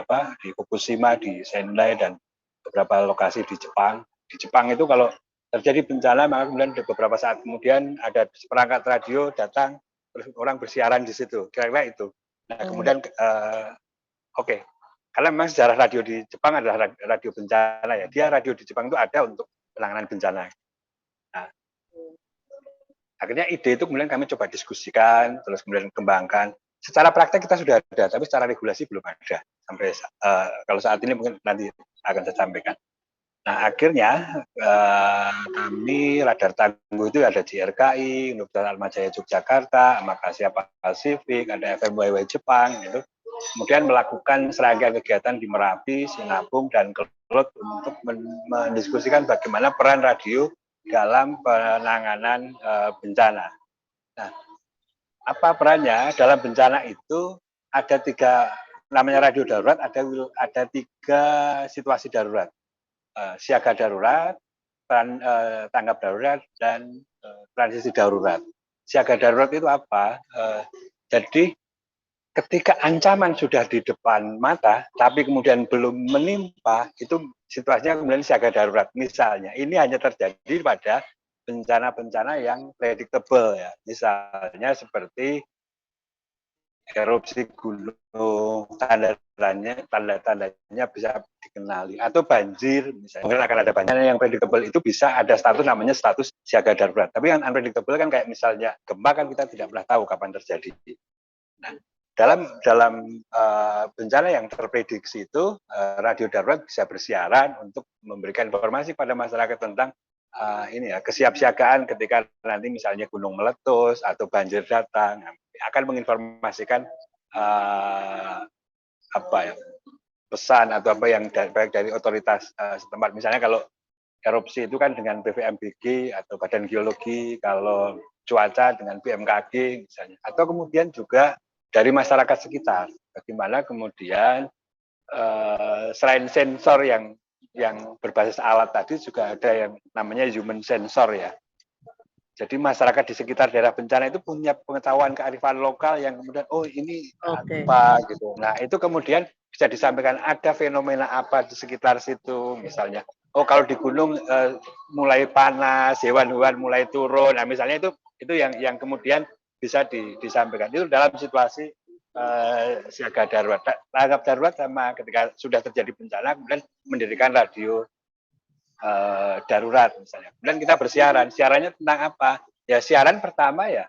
Fukushima, di Sendai, dan beberapa lokasi di Jepang. Di Jepang itu kalau terjadi bencana, maka kemudian beberapa saat kemudian ada perangkat radio datang, orang bersiaran di situ, kira-kira itu. Nah, kemudian oke. Karena memang sejarah radio di Jepang adalah radio bencana ya. Dia radio di Jepang itu ada untuk penanganan bencana. Nah, akhirnya ide itu kemudian kami coba diskusikan, terus kemudian kembangkan. Secara praktek kita sudah ada, tapi secara regulasi belum ada. Sampai kalau saat ini mungkin nanti akan saya sampaikan. Nah, akhirnya kami radar tangguh itu ada di RKI, Universitas Atmajaya Yogyakarta, Makassar Pasifik, ada FMYW Jepang, gitu. Kemudian melakukan serangkaian kegiatan di Merapi, Sinabung, dan Kelut untuk mendiskusikan bagaimana peran radio dalam penanganan bencana. Nah, apa perannya dalam bencana itu? Ada namanya radio darurat, ada 3 situasi darurat. Siaga darurat, tanggap darurat, dan transisi darurat. Siaga darurat itu apa? Jadi ketika ancaman sudah di depan mata, tapi kemudian belum menimpa, itu situasinya kemudian siaga darurat. Misalnya, ini hanya terjadi pada bencana-bencana yang predictable ya. Misalnya seperti erupsi gunung, tanda-tandanya bisa dikenali, atau banjir misalnya. Mungkin akan ada banjir yang predictable, itu bisa ada status namanya status siaga darurat. Tapi yang unpredictable kan kayak misalnya gempa, kan kita tidak pernah tahu kapan terjadi. Nah, dalam bencana yang terprediksi itu, radio darurat bisa bersiaran untuk memberikan informasi pada masyarakat tentang kesiapsiagaan ketika nanti misalnya gunung meletus atau banjir datang, akan menginformasikan pesan atau apa yang baik dari otoritas setempat. Misalnya kalau erupsi itu kan dengan BVMBG atau Badan Geologi, kalau cuaca dengan BMKG misalnya, atau kemudian juga dari masyarakat sekitar. Bagaimana kemudian selain sensor yang berbasis alat tadi, juga ada yang namanya human sensor ya. Jadi masyarakat di sekitar daerah bencana itu punya pengetahuan kearifan lokal yang kemudian ini apa gitu. Nah, itu kemudian bisa disampaikan ada fenomena apa di sekitar situ misalnya. Kalau di gunung mulai panas, hewan-hewan mulai turun. Nah, misalnya itu yang kemudian bisa disampaikan. Itu dalam situasi siaga darurat. Tanggap darurat sama ketika sudah terjadi bencana, kemudian mendirikan radio darurat misalnya. Kemudian kita bersiaran. Siarannya tentang apa? Ya, siaran pertama ya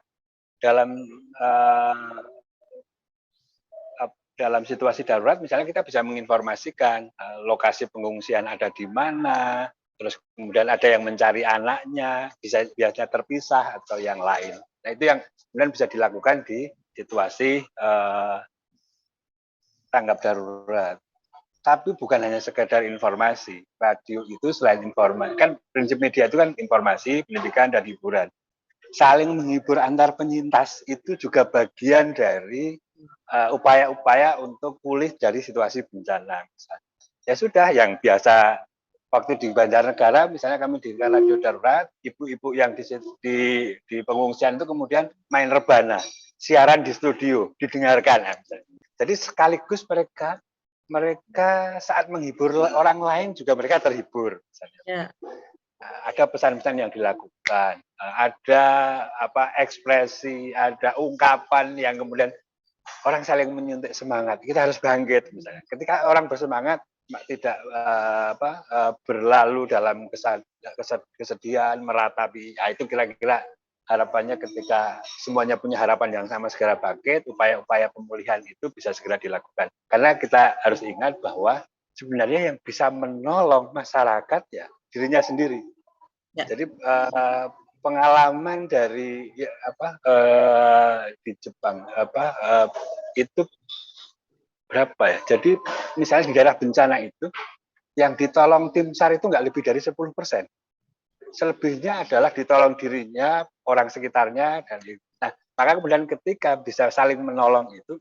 dalam situasi darurat, misalnya kita bisa menginformasikan lokasi pengungsian ada di mana, terus kemudian ada yang mencari anaknya, biasanya terpisah atau yang lain. Nah, itu yang kemudian bisa dilakukan di situasi tanggap darurat. Tapi bukan hanya sekedar informasi. Radio itu selain informasi, kan prinsip media itu kan informasi, pendidikan, dan hiburan. Saling menghibur antar penyintas itu juga bagian dari upaya-upaya untuk pulih dari situasi bencana. Ya sudah, yang biasa waktu di Banjarnegara, misalnya kami di radio darurat, ibu-ibu yang di pengungsian itu kemudian main rebana, siaran di studio, didengarkan. Jadi sekaligus mereka saat menghibur orang lain juga mereka terhibur. Ya. Ada pesan-pesan yang dilakukan, ada ekspresi, ada ungkapan yang kemudian orang saling menyuntik semangat. Kita harus bangkit misalnya. Ketika orang bersemangat tidak berlalu dalam kesedihan, meratapi. Nah, itu kira-kira harapannya ketika semuanya punya harapan yang sama segera bangkit, upaya-upaya pemulihan itu bisa segera dilakukan. Karena kita harus ingat bahwa sebenarnya yang bisa menolong masyarakat ya dirinya sendiri. Ya. Jadi pengalaman dari di Jepang itu berapa ya? Jadi misalnya di daerah bencana itu yang ditolong tim SAR itu nggak lebih dari 10%. Selebihnya adalah ditolong dirinya, orang sekitarnya, dan maka kemudian ketika bisa saling menolong itu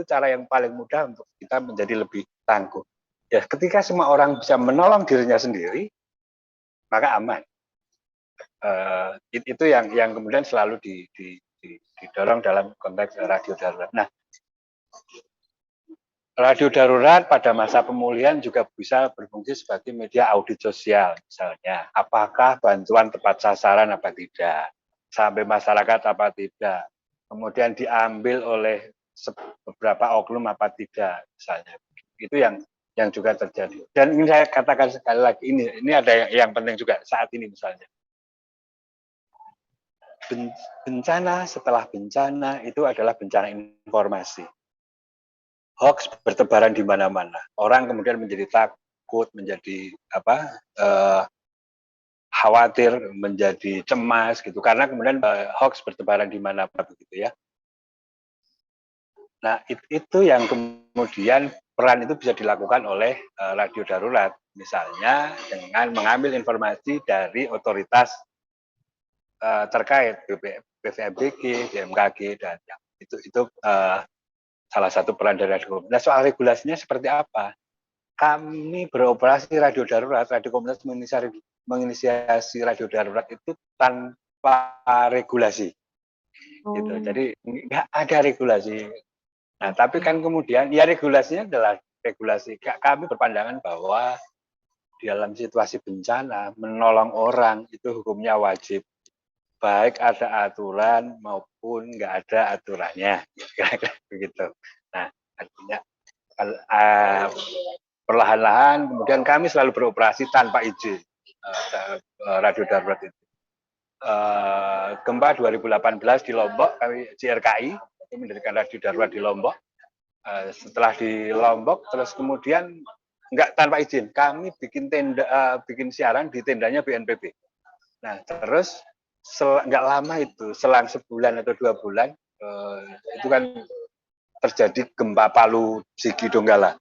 cara yang paling mudah untuk kita menjadi lebih tangguh. Ya, ketika semua orang bisa menolong dirinya sendiri, maka aman. Itu yang kemudian selalu didorong dalam konteks radio darurat. Nah, radio darurat pada masa pemulihan juga bisa berfungsi sebagai media audit sosial, misalnya. Apakah bantuan tepat sasaran apa tidak, sampai masyarakat apa tidak, kemudian diambil oleh beberapa oknum apa tidak, misalnya. Itu yang juga terjadi. Dan ingin saya katakan sekali lagi, ini ada yang penting juga saat ini misalnya. Bencana setelah bencana itu adalah bencana informasi. Hoax bertebaran di mana-mana. Orang kemudian menjadi takut, menjadi khawatir, menjadi cemas gitu. Karena kemudian hoax bertebaran di mana-mana begitu ya. Nah, itu yang kemudian peran itu bisa dilakukan oleh radio darurat, misalnya dengan mengambil informasi dari otoritas terkait BVMBG, BMKG, dan itu salah satu peran dari radio. Nah, soal regulasinya seperti apa? Kami beroperasi radio darurat, radio komunitas menginisiasi radio darurat itu tanpa regulasi. Gitu. Jadi nggak ada regulasi. Nah, tapi kan kemudian ya regulasinya adalah regulasi. Kami berpandangan bahwa di dalam situasi bencana menolong orang itu hukumnya wajib. Baik ada aturan maupun nggak ada aturannya, begitu. Nah, artinya perlahan-lahan kemudian kami selalu beroperasi tanpa izin radio darurat itu. Gempa 2018 di Lombok, kami JRKI mendirikan radio darurat di Lombok. Setelah di Lombok, terus kemudian nggak tanpa izin, kami bikin bikin siaran di tendanya BNPB. Nah, terus nggak lama itu, selang sebulan atau 2 bulan, itu kan terjadi gempa Palu, Sigi, Donggala.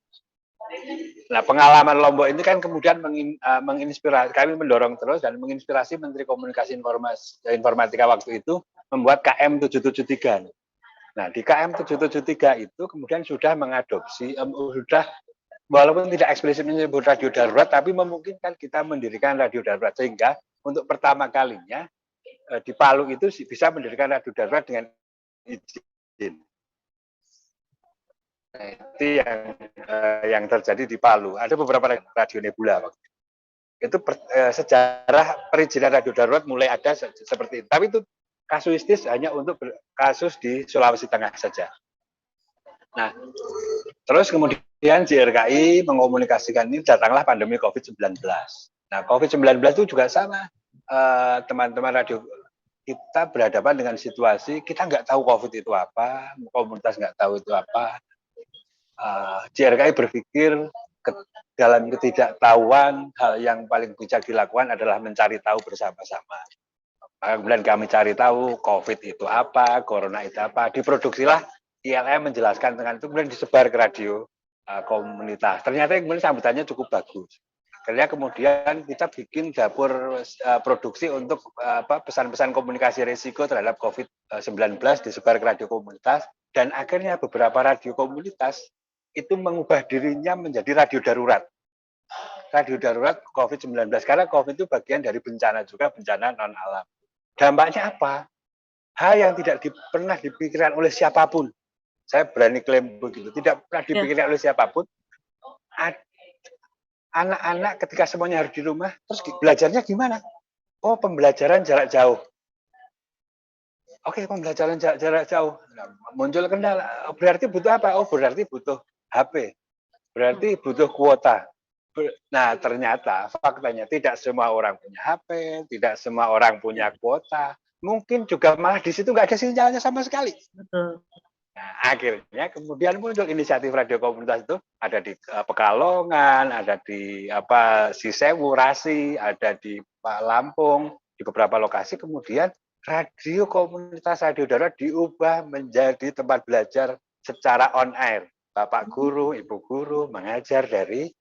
Nah, pengalaman Lombok ini kan kemudian menginspirasi, kami mendorong terus dan menginspirasi Menteri Komunikasi Informatika waktu itu membuat KM 773. Nah, di KM 773 itu kemudian sudah mengadopsi, sudah walaupun tidak eksplisit menyebut radio darurat, tapi memungkinkan kita mendirikan radio darurat, sehingga untuk pertama kalinya di Palu itu bisa mendirikan radio darurat dengan izin. Nah, itu yang terjadi di Palu. Ada beberapa radio nebula waktu itu. Sejarah perizinan radio darurat mulai ada seperti itu. Tapi itu kasuistis hanya untuk kasus di Sulawesi Tengah saja. Nah, terus kemudian JRKI mengkomunikasikan ini, datanglah pandemi COVID-19. Nah, COVID-19 itu juga sama. Teman-teman radio kita berhadapan dengan situasi kita nggak tahu COVID itu apa, komunitas nggak tahu itu apa. JRKI berpikir dalam ketidaktahuan hal yang paling bijak dilakukan adalah mencari tahu bersama-sama. Maka kemudian kami cari tahu COVID itu apa, corona itu apa. Diproduksilah ILM menjelaskan dengan itu, kemudian disebar ke radio. komunitas. Ternyata kemudian sambutannya cukup bagus. Karena kemudian kita bikin dapur produksi untuk pesan-pesan komunikasi risiko terhadap COVID-19 disebar ke radio komunitas, dan akhirnya beberapa radio komunitas itu mengubah dirinya menjadi radio darurat. Radio darurat COVID-19, karena COVID itu bagian dari bencana juga, bencana non-alam. Dampaknya apa? Hal yang tidak pernah dipikirkan oleh siapapun. Saya berani klaim begitu, tidak pernah dipikirkan oleh siapapun. Anak-anak ketika semuanya harus di rumah, terus belajarnya gimana? Oh, pembelajaran jarak jauh. Oke, pembelajaran jarak jauh. Nah, muncul kendala. Berarti butuh apa? Oh, berarti butuh HP. Berarti butuh kuota. Nah, ternyata faktanya tidak semua orang punya HP, tidak semua orang punya kuota. Mungkin juga malah di situ nggak ada sinyalnya sama sekali. Betul. Nah, akhirnya kemudian muncul inisiatif radio komunitas itu, ada di Pekalongan, ada di Sisewu, Rasi, ada di Lampung, di beberapa lokasi. Kemudian radio komunitas radio darurat diubah menjadi tempat belajar secara on air. Bapak guru, ibu guru mengajar dari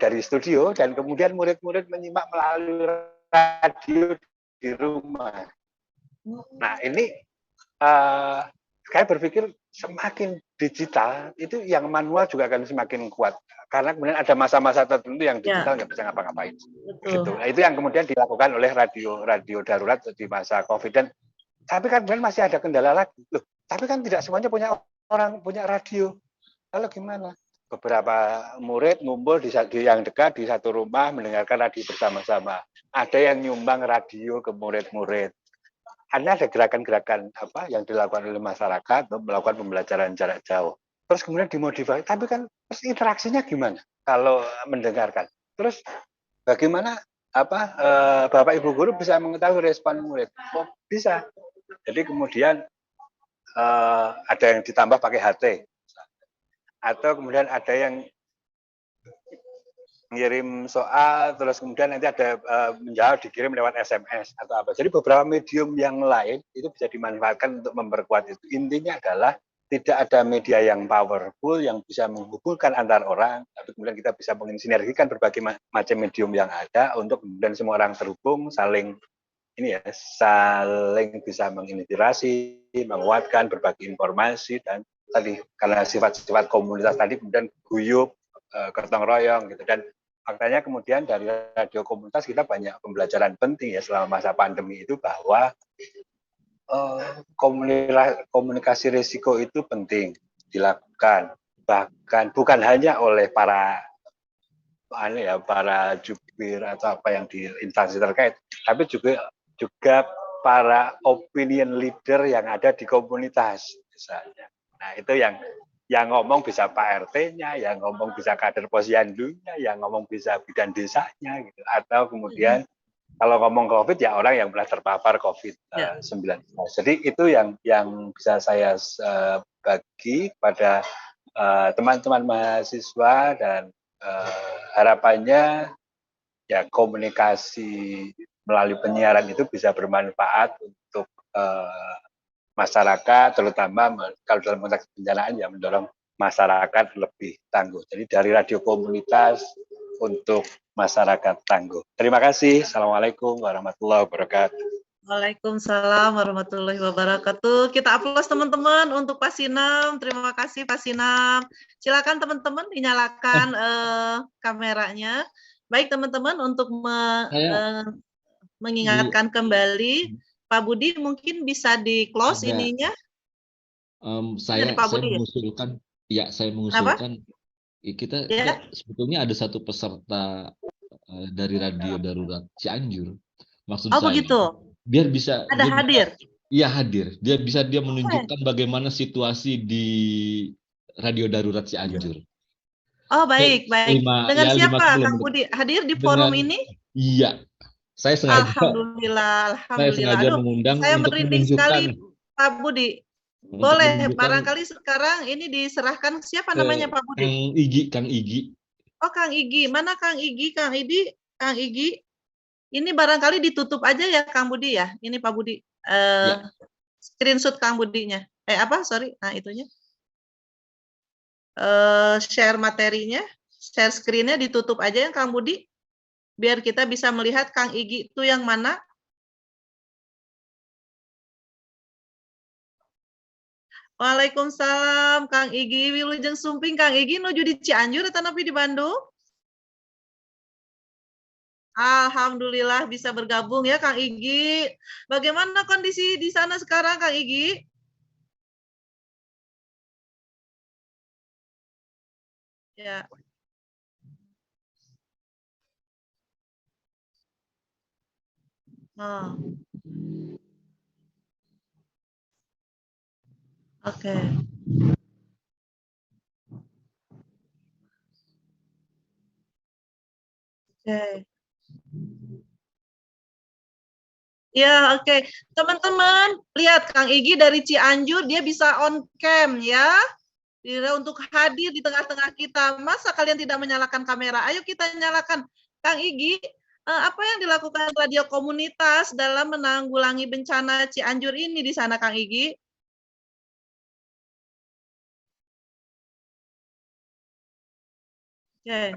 dari studio, dan kemudian murid-murid menyimak melalui radio di rumah. Nah, ini saya berpikir semakin digital itu yang manual juga akan semakin kuat, karena kemudian ada masa-masa tertentu yang digital nggak bisa ngapa-ngapain. Gitu. Nah, itu yang kemudian dilakukan oleh radio darurat di masa COVID. Dan tapi kan kemudian masih ada kendala lagi. Loh, tapi kan tidak semuanya punya radio. Lalu gimana? Beberapa murid ngumpul di yang dekat di satu rumah mendengarkan radio bersama-sama. Ada yang nyumbang radio ke murid-murid. Ada gerakan-gerakan yang dilakukan oleh masyarakat untuk melakukan pembelajaran jarak jauh. Terus kemudian dimodifikasi, tapi kan terus interaksinya gimana kalau mendengarkan? Terus bagaimana Bapak Ibu guru bisa mengetahui respon murid? Oh, bisa. Jadi kemudian ada yang ditambah pakai HT, atau kemudian ada yang ngirim soal, terus kemudian nanti ada menjawab dikirim lewat SMS atau apa. Jadi beberapa medium yang lain itu bisa dimanfaatkan untuk memperkuat itu. Intinya adalah tidak ada media yang powerful yang bisa menghubungkan antar orang, tapi kemudian kita bisa mensinergikan berbagai macam medium yang ada untuk kemudian semua orang terhubung, saling bisa menginspirasi, menguatkan, berbagi informasi, dan tadi karena sifat-sifat komunitas tadi kemudian guyup, gotong royong gitu. Dan faktanya kemudian dari radio komunitas kita banyak pembelajaran penting ya selama masa pandemi itu, bahwa komunikasi risiko itu penting dilakukan, bahkan bukan hanya oleh para jubir atau apa yang di instansi terkait, tapi juga para opinion leader yang ada di komunitas misalnya. Nah, itu yang ngomong bisa Pak RT-nya, yang ngomong bisa kader posyandunya, yang ngomong bisa bidan desanya gitu. Atau kemudian kalau ngomong COVID ya orang yang pernah terpapar COVID-19. Jadi itu yang bisa saya bagi pada teman-teman mahasiswa, dan harapannya ya komunikasi melalui penyiaran itu bisa bermanfaat untuk masyarakat, terutama kalau dalam konteks bencanaan ya mendorong masyarakat lebih tangguh. Jadi dari radio komunitas untuk masyarakat tangguh. Terima kasih. Assalamualaikum warahmatullahi wabarakatuh. Waalaikumsalam warahmatullahi wabarakatuh. Kita aplaus teman-teman untuk Pak Sinam. Terima kasih Pak Sinam. Silakan teman-teman dinyalakan kameranya. Baik teman-teman, untuk mengingatkan kembali, Pak Budi mungkin bisa di close ininya. Saya mengusulkan, kita sebetulnya ada satu peserta dari radio darurat Cianjur. Maksud saya, begitu. Biar bisa hadir. Iya, hadir. Dia menunjukkan bagaimana situasi di radio darurat Cianjur. Oh, baik. Dengan siapa Kang Budi hadir di forum ini? Iya. Saya sengaja. Alhamdulillah. Saya sengaja mengundang untuk merinding sekali Pak Budi. Boleh, barangkali sekarang ini diserahkan siapa namanya Pak Budi? Kang Igi. Oh, Kang Igi. Mana Kang Igi? Kang Igi. Ini barangkali ditutup aja ya Kang Budi ya. Ini Pak Budi. Screenshot Kang Budinya. Nah, itunya. share materinya, share screen-nya ditutup aja ya Kang Budi, biar kita bisa melihat Kang Igi itu yang mana. Waalaikumsalam Kang Igi, Wilujeng Sumping Kang Igi nuju di Cianjur atau nepi di Bandung? Alhamdulillah bisa bergabung ya Kang Igi. Bagaimana kondisi di sana sekarang Kang Igi? Ya. Oh, oke. Oke. Ya, oke. Teman-teman, lihat Kang Igi dari Cianjur dia bisa on cam ya. Dia untuk hadir di tengah-tengah kita. Masa kalian tidak menyalakan kamera? Ayo kita nyalakan. Kang Igi, apa yang dilakukan radio komunitas dalam menanggulangi bencana Cianjur ini di sana Kang Igi? Oke.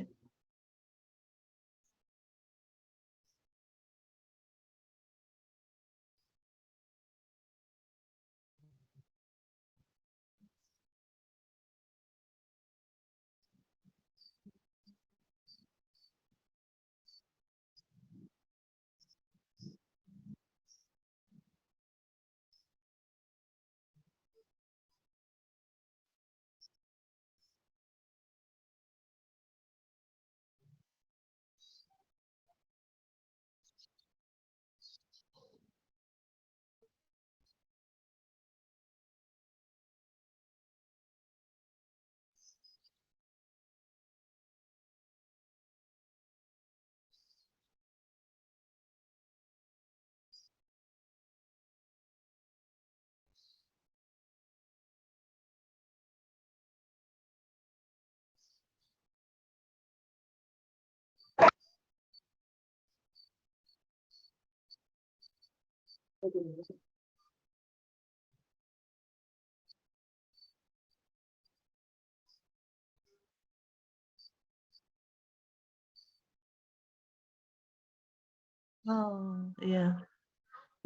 Oh, iya.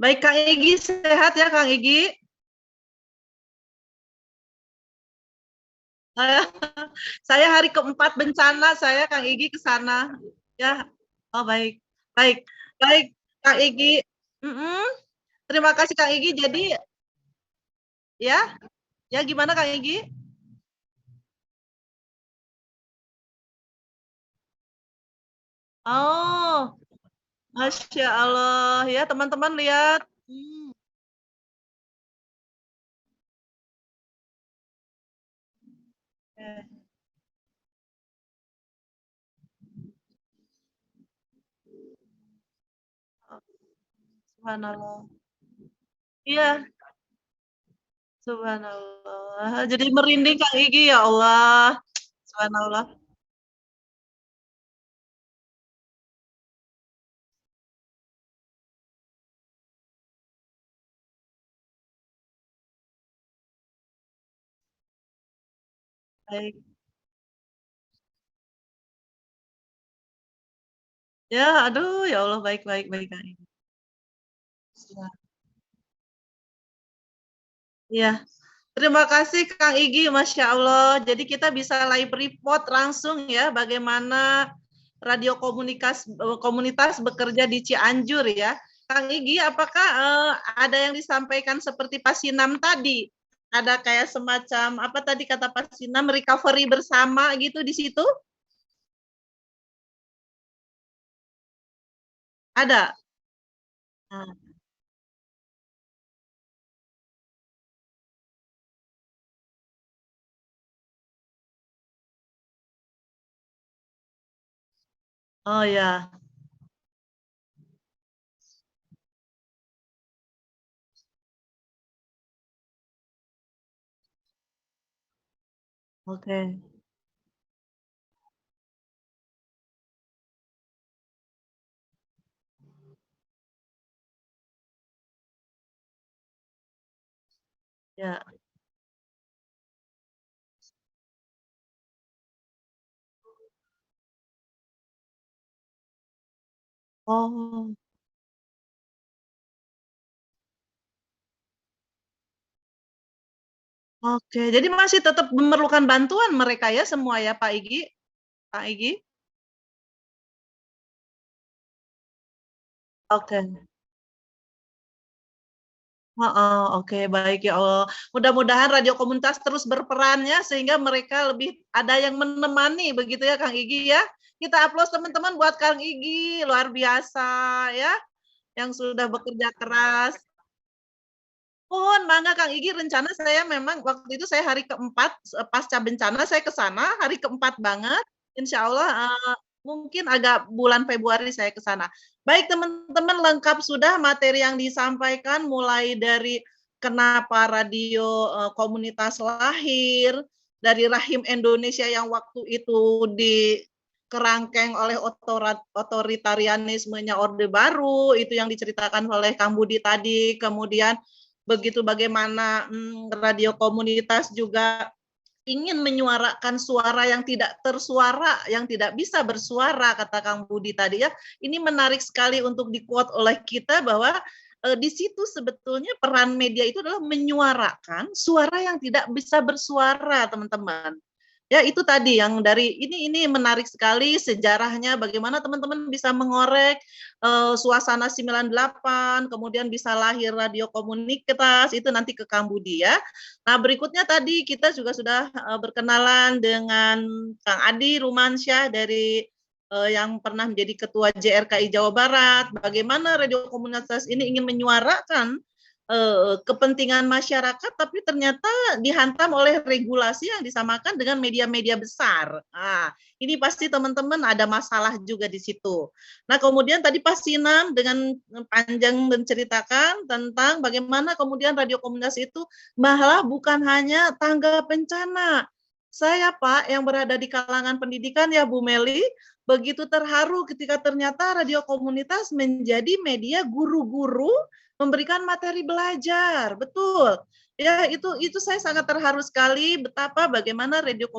Baik Kang Igi, sehat ya Kang Igi? Saya hari keempat bencana saya Kang Igi ke sana. Ya. Oh, baik. Baik. Baik Kang Igi. Mm-mm. Terima kasih Kang Igi. Jadi ya, ya gimana Kang Igi? Oh, Masya Allah. Ya, teman-teman lihat. Oke. Subhanallah. Iya, subhanallah. Jadi merinding Kang Igi ya Allah. Subhanallah. Baik. Ya, aduh ya Allah baik baik baik Kang Igi. Ya. Iya. Terima kasih Kang Igi, Masya Allah. Jadi kita bisa live report langsung ya bagaimana radio komunitas bekerja di Cianjur ya. Kang Igi, apakah ada yang disampaikan seperti Pasinam tadi? Ada kayak semacam apa tadi kata Pasinam recovery bersama gitu di situ? Ada. Nah, oh ya, oke. Ya, Oh. Oke, jadi masih tetap memerlukan bantuan mereka ya semua ya Pak Igi? Pak Igi? Oke. Heeh, oke baik ya Allah. Mudah-mudahan radio komunitas terus berperan ya, sehingga mereka lebih ada yang menemani begitu ya Kang Igi ya. Kita aplaus teman-teman buat Kang Igi, luar biasa ya, yang sudah bekerja keras. Mohon mangga Kang Igi, rencana saya memang waktu itu saya hari keempat pasca bencana saya ke sana, hari keempat banget, insya Allah mungkin agak bulan Februari saya ke sana. Baik teman-teman, lengkap sudah materi yang disampaikan mulai dari kenapa radio komunitas lahir, dari rahim Indonesia yang waktu itu dikerangkeng oleh otoritarianismenya Orde Baru, itu yang diceritakan oleh Kang Budi tadi, kemudian begitu bagaimana radio komunitas juga ingin menyuarakan suara yang tidak tersuara, yang tidak bisa bersuara, kata Kang Budi tadi ya. Ini menarik sekali untuk di-quote oleh kita bahwa di situ sebetulnya peran media itu adalah menyuarakan suara yang tidak bisa bersuara, teman-teman. Ya itu tadi yang dari ini menarik sekali sejarahnya bagaimana teman-teman bisa mengorek suasana 98, kemudian bisa lahir radio komunitas, itu nanti ke Kang Budi ya. Nah berikutnya tadi kita juga sudah berkenalan dengan Kang Adi Rumansyah dari yang pernah menjadi Ketua JRKI Jawa Barat, bagaimana radio komunitas ini ingin menyuarakan kepentingan masyarakat, tapi ternyata dihantam oleh regulasi yang disamakan dengan media-media besar. Nah, ini pasti teman-teman ada masalah juga di situ. Nah, kemudian tadi Pak Sinan dengan panjang menceritakan tentang bagaimana kemudian radio komunitas itu malah bukan hanya tangga bencana. Saya Pak yang berada di kalangan pendidikan ya Bu Meli, begitu terharu ketika ternyata radio komunitas menjadi media guru-guru memberikan materi belajar, betul. Ya, itu saya sangat terharu sekali betapa bagaimana radio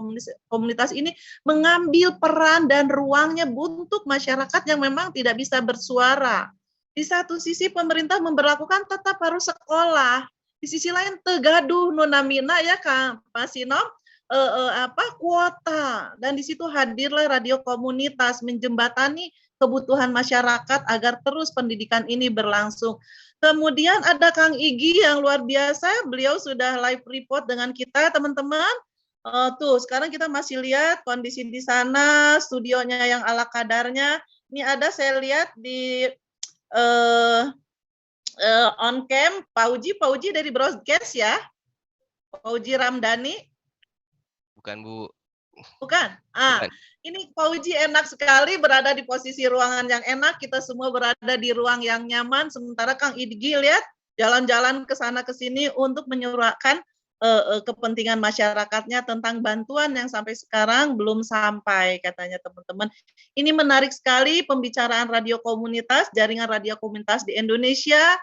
komunitas ini mengambil peran dan ruangnya untuk masyarakat yang memang tidak bisa bersuara. Di satu sisi pemerintah memberlakukan tetap harus sekolah, di sisi lain tegaduh nunamina ya Kang Pak Sinom, kuota, dan di situ hadirlah radio komunitas menjembatani kebutuhan masyarakat agar terus pendidikan ini berlangsung. Kemudian ada Kang Igi yang luar biasa, beliau sudah live report dengan kita teman-teman. Tuh sekarang kita masih lihat kondisi di sana, studionya yang ala kadarnya. Ini ada saya lihat di on cam Pak Uji dari broadcast ya, Pak Uji Ramdhani. Bukan Bu. Bukan. Ini Pak Uji enak sekali berada di posisi ruangan yang enak. Kita semua berada di ruang yang nyaman. Sementara Kang Igi lihat jalan-jalan ke sana ke sini untuk menyuarakan kepentingan masyarakatnya tentang bantuan yang sampai sekarang belum sampai katanya teman-teman. Ini menarik sekali pembicaraan radio komunitas, jaringan radio komunitas di Indonesia.